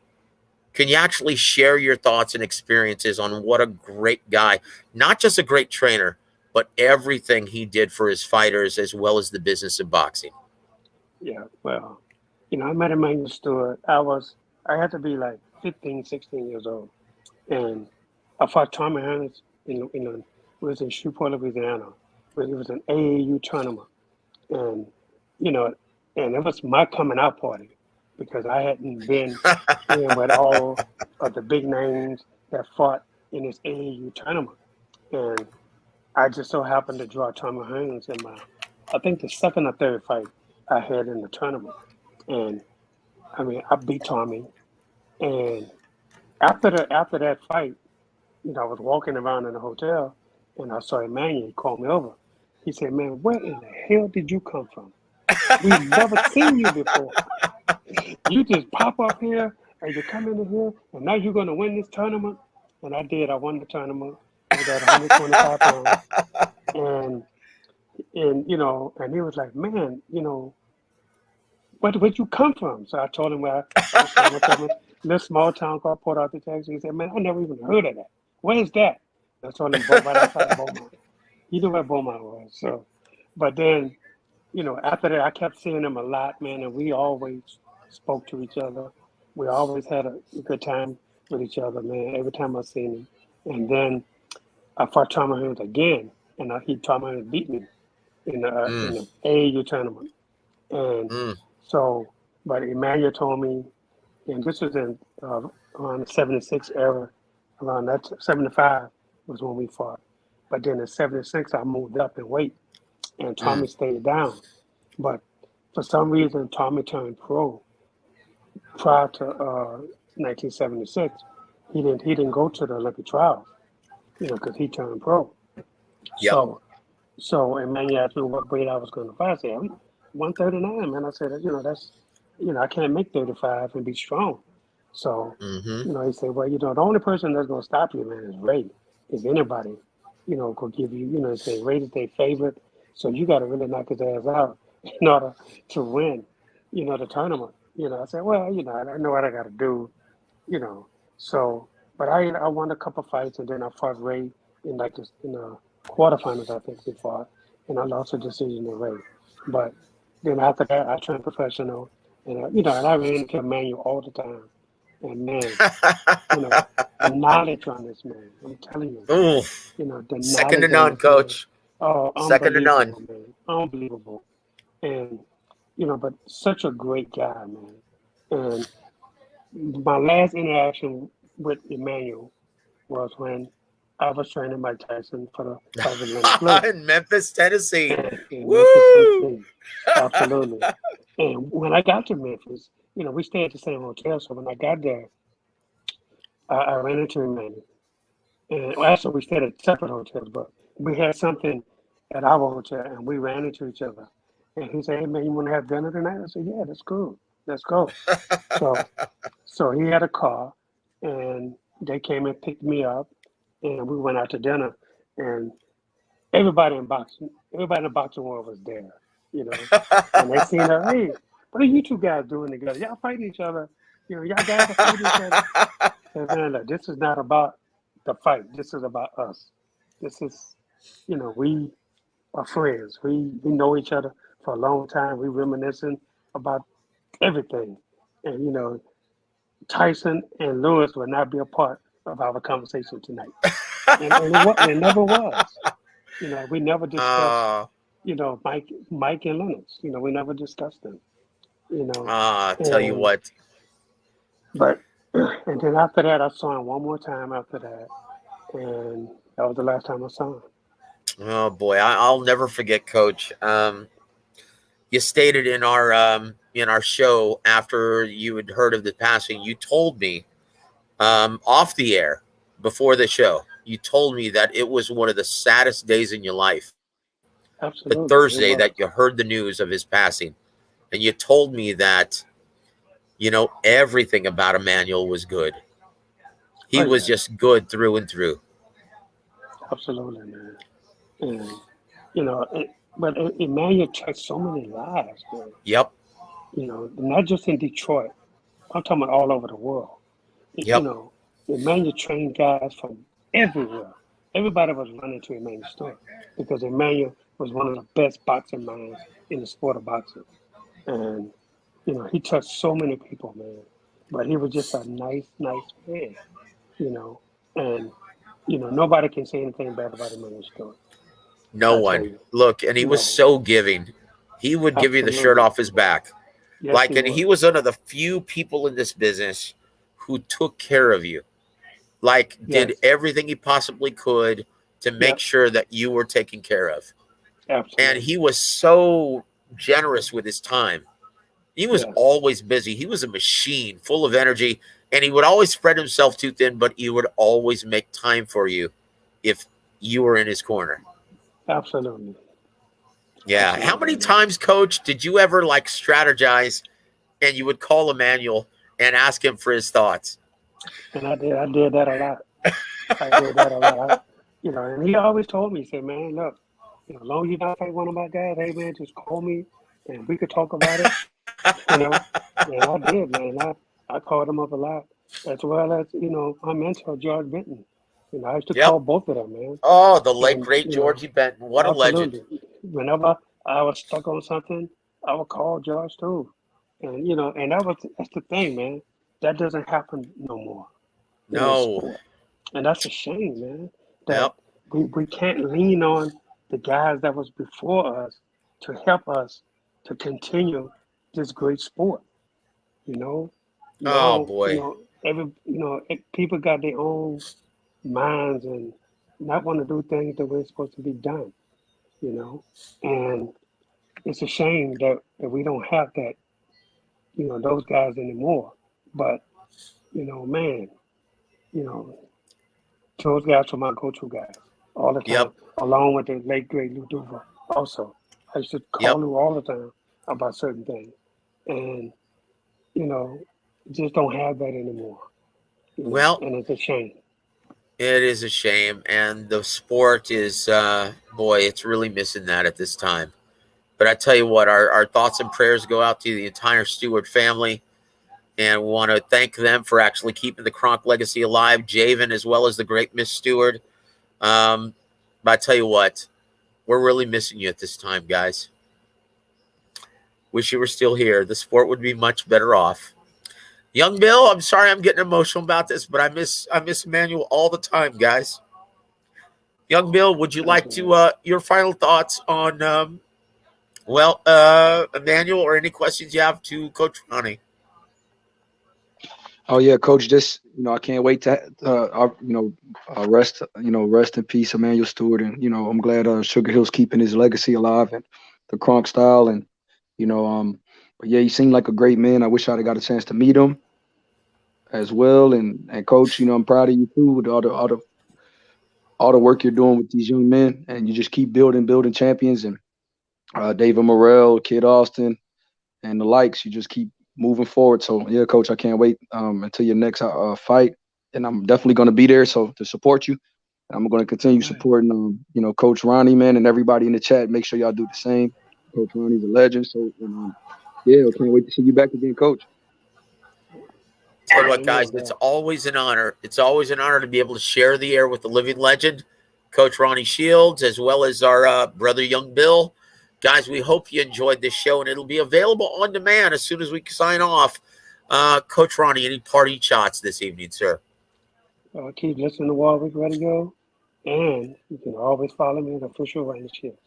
Can you actually share your thoughts and experiences on what a great guy, not just a great trainer, but everything he did for his fighters as well as the business of boxing? Yeah, well, I met Emanuel Stewart. I had to be like 15, 16 years old. And I fought Tommy Hearns it was in Shreveport, Louisiana. It was an AAU tournament. And, and it was my coming out party because I hadn't been in with all of the big names that fought in this AAU tournament. And I just so happened to draw Tommy Hearns in I think the second or third fight I had in the tournament. And I beat Tommy. And after that fight, I was walking around in the hotel and I saw Emmanuel. He called me over. He said, "Man, where in the hell did you come from? We've never seen you before. You just pop up here and you come into here and now you're going to win this tournament." And I did. I won the tournament. I got 125 pounds. And he was like, "Man, where'd you come from?" So I told him where I was from. This small town called Port Arthur, Texas. He said, "Man, I never even heard of that. Where's that?" I told him right outside Beaumont. He knew where Beaumont was. So, but then, after that, I kept seeing him a lot, man, and we always spoke to each other. We always had a good time with each other, man. Every time I seen him, and then I fought Tommy Hearns again, and Tommy Hearns beat me in the AAU tournament, and so, but Emmanuel told me, and this was in around the 76 era, around that 75 was when we fought. But then in 76, I moved up in weight, and Tommy stayed down. But for some reason, Tommy turned pro prior to 1976. He didn't go to the Olympic trials, because he turned pro. Yep. So Emmanuel asked me what weight I was going to fight. I said, "I'm 139, man." I said, that's, I can't make 35 and be strong. So, he said, "Well, the only person that's going to stop you, man, is Ray. If anybody, could give you, say Ray is their favorite. So you got to really knock his ass out in order to win, the tournament." I said, "Well, I know what I got to do, So, but I won a couple fights, and then I fought Ray in the quarterfinals, I think we fought, and I lost a decision to Ray. But then after that, I turned professional, and and I ran into Emmanuel all the time. And man, the knowledge on this man, I'm telling you, the second to knowledge none, on this Coach. Man, Second to none, man, unbelievable. And but such a great guy, man. And my last interaction with Emmanuel was when I was training Mike Tyson for the fight with Lennox Lewis In Memphis, Tennessee. in Memphis, Woo! Tennessee. Absolutely. And when I got to Memphis, we stayed at the same hotel. So when I got there, I ran into Emmanuel. And actually, we stayed at separate hotels, but we had something at our hotel, and we ran into each other. And he said, "Hey man, you want to have dinner tonight?" I said, "Yeah, that's cool. Let's go." So he had a car, and they came and picked me up, and we went out to dinner. And everybody in the boxing world was there, And they seen her, "Hey, what are you two guys doing together? Y'all fighting each other? Y'all guys are fighting each other." And man, look, this is not about the fight. This is about us. This is, we are friends. We know each other for a long time. We reminiscing about everything. And, Tyson and Lewis will not be a part of our conversation tonight. And it never was. We never discussed, Mike and Lennox. We never discussed them. Tell you what. But, and then after that, I saw him one more time after that. And that was the last time I saw him. Oh boy, I'll never forget, Coach. You stated in our show after you had heard of the passing, you told me off the air before the show, you told me that it was one of the saddest days in your life. Absolutely. The Thursday that you heard the news of his passing, and you told me that everything about Emmanuel was good. He was just good through and through. Absolutely, man. And but Emmanuel touched so many lives, man. Yep. Not just in Detroit. I'm talking about all over the world. Yep. Emmanuel trained guys from everywhere. Everybody was running to Emmanuel's store because Emmanuel was one of the best boxing minds in the sport of boxing. And, he touched so many people, man. But he was just a nice man, And, nobody can say anything bad about Emmanuel's story. No one. Look, and he was so giving. He would give you the shirt off his back. Yes, he was one of the few people in this business who took care of you. Did everything he possibly could to make sure that you were taken care of. Absolutely. And he was so generous with his time. He was always busy. He was a machine full of energy, and he would always spread himself too thin, but he would always make time for you if you were in his corner. Absolutely. Yeah. Absolutely. How many times, Coach, did you ever strategize and you would call Emmanuel and ask him for his thoughts? And I did that a lot. I did that a lot. And he always told me, he said, "Man, look, as long as you don't fight one of my guys, hey man, just call me and we could talk about it." And I did, man. I called him up a lot, as well as my mentor George Benton. I used to call both of them, man. Oh, the late great Georgie Benton. What absolutely. a legend. Whenever I was stuck on something, I would call George too. And and that's the thing, man. That doesn't happen no more. No. And that's a shame, man. That we can't lean on the guys that was before us to help us to continue this great sport. Oh boy. People got their own minds and not want to do things the way it's supposed to be done. And it's a shame that we don't have that, those guys anymore. But, man, those guys are my go-to guys all the time, along with the late great Lou Duva also. I used to call Lou all the time about certain things. And, just don't have that anymore. And it's a shame. It is a shame. And the sport is, it's really missing that at this time. But I tell you what, our thoughts and prayers go out to the entire Stewart family. And we want to thank them for actually keeping the Kronk legacy alive, Javen, as well as the great Miss Stewart. But I tell you what, we're really missing you at this time, guys. Wish you were still here. The sport would be much better off. Young Bill, I'm sorry I'm getting emotional about this, but I miss Emmanuel all the time, guys. Young Bill, would you like to your final thoughts on Well, Emmanuel, or any questions you have to Coach Ronnie? Oh yeah, Coach. Just I can't wait to rest. Rest in peace, Emmanuel Stewart, and I'm glad Sugar Hill's keeping his legacy alive and the Kronk style, and but yeah, he seemed like a great man. I wish I'd have got a chance to meet him as well, and Coach, I'm proud of you too with all the work you're doing with these young men, and you just keep building champions, and David Morrell, Kid Austin, and the likes. You just keep moving forward. So yeah, Coach, I can't wait until your next fight, and I'm definitely going to be there to support you. I'm going to continue supporting Coach Ronnie, man, and everybody in the chat. Make sure y'all do the same. Coach Ronnie's a legend. So yeah, I can't wait to see you back again, Coach. Tell you what, guys, it's always an honor. It's always an honor to be able to share the air with the living legend, Coach Ronnie Shields, as well as our brother, Young Bill. Guys, we hope you enjoyed this show, and it'll be available on demand as soon as we sign off. Coach Ronnie, any party shots this evening, sir? Keep listening to Warwick Radio, and you can always follow me at Official Ronnie Shields.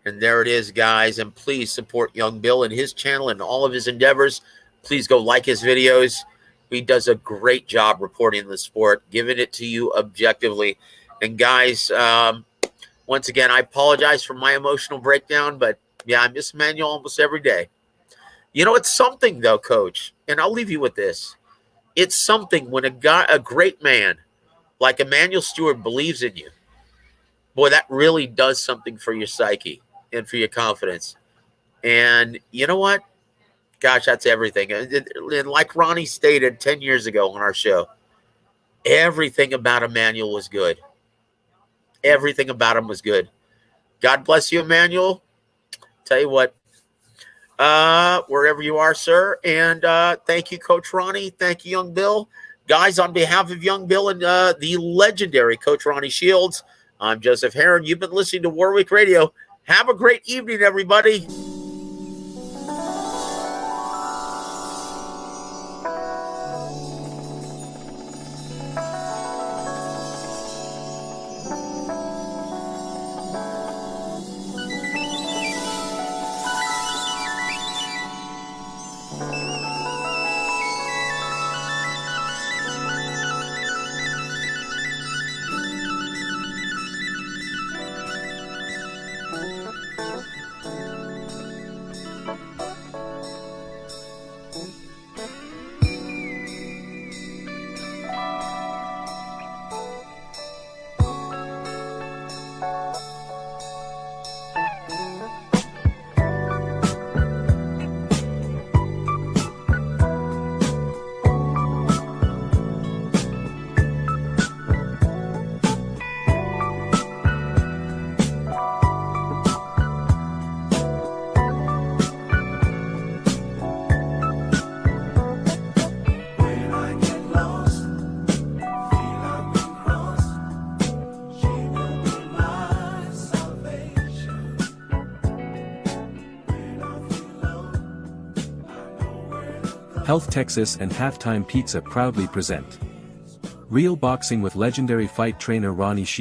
And there it is, guys. And please support Young Bill and his channel and all of his endeavors. Please go like his videos. He does a great job reporting the sport, giving it to you objectively. And guys, once again, I apologize for my emotional breakdown, but yeah, I miss Emmanuel almost every day. It's something though, Coach, and I'll leave you with this. It's something when a great man like Emmanuel Stewart believes in you. Boy, that really does something for your psyche and for your confidence. And you know what? Gosh, that's everything. And like Ronnie stated 10 years ago on our show, everything about Emmanuel was good. Everything about him was good. God bless you, Emmanuel. Tell you what, wherever you are, sir. And thank you, Coach Ronnie. Thank you, Young Bill. Guys, on behalf of Young Bill and the legendary Coach Ronnie Shields, I'm Joseph Heron. You've been listening to Warwick Radio. Have a great evening, everybody. Health Texas and Halftime Pizza proudly present Real Boxing with legendary fight trainer Ronnie Shields.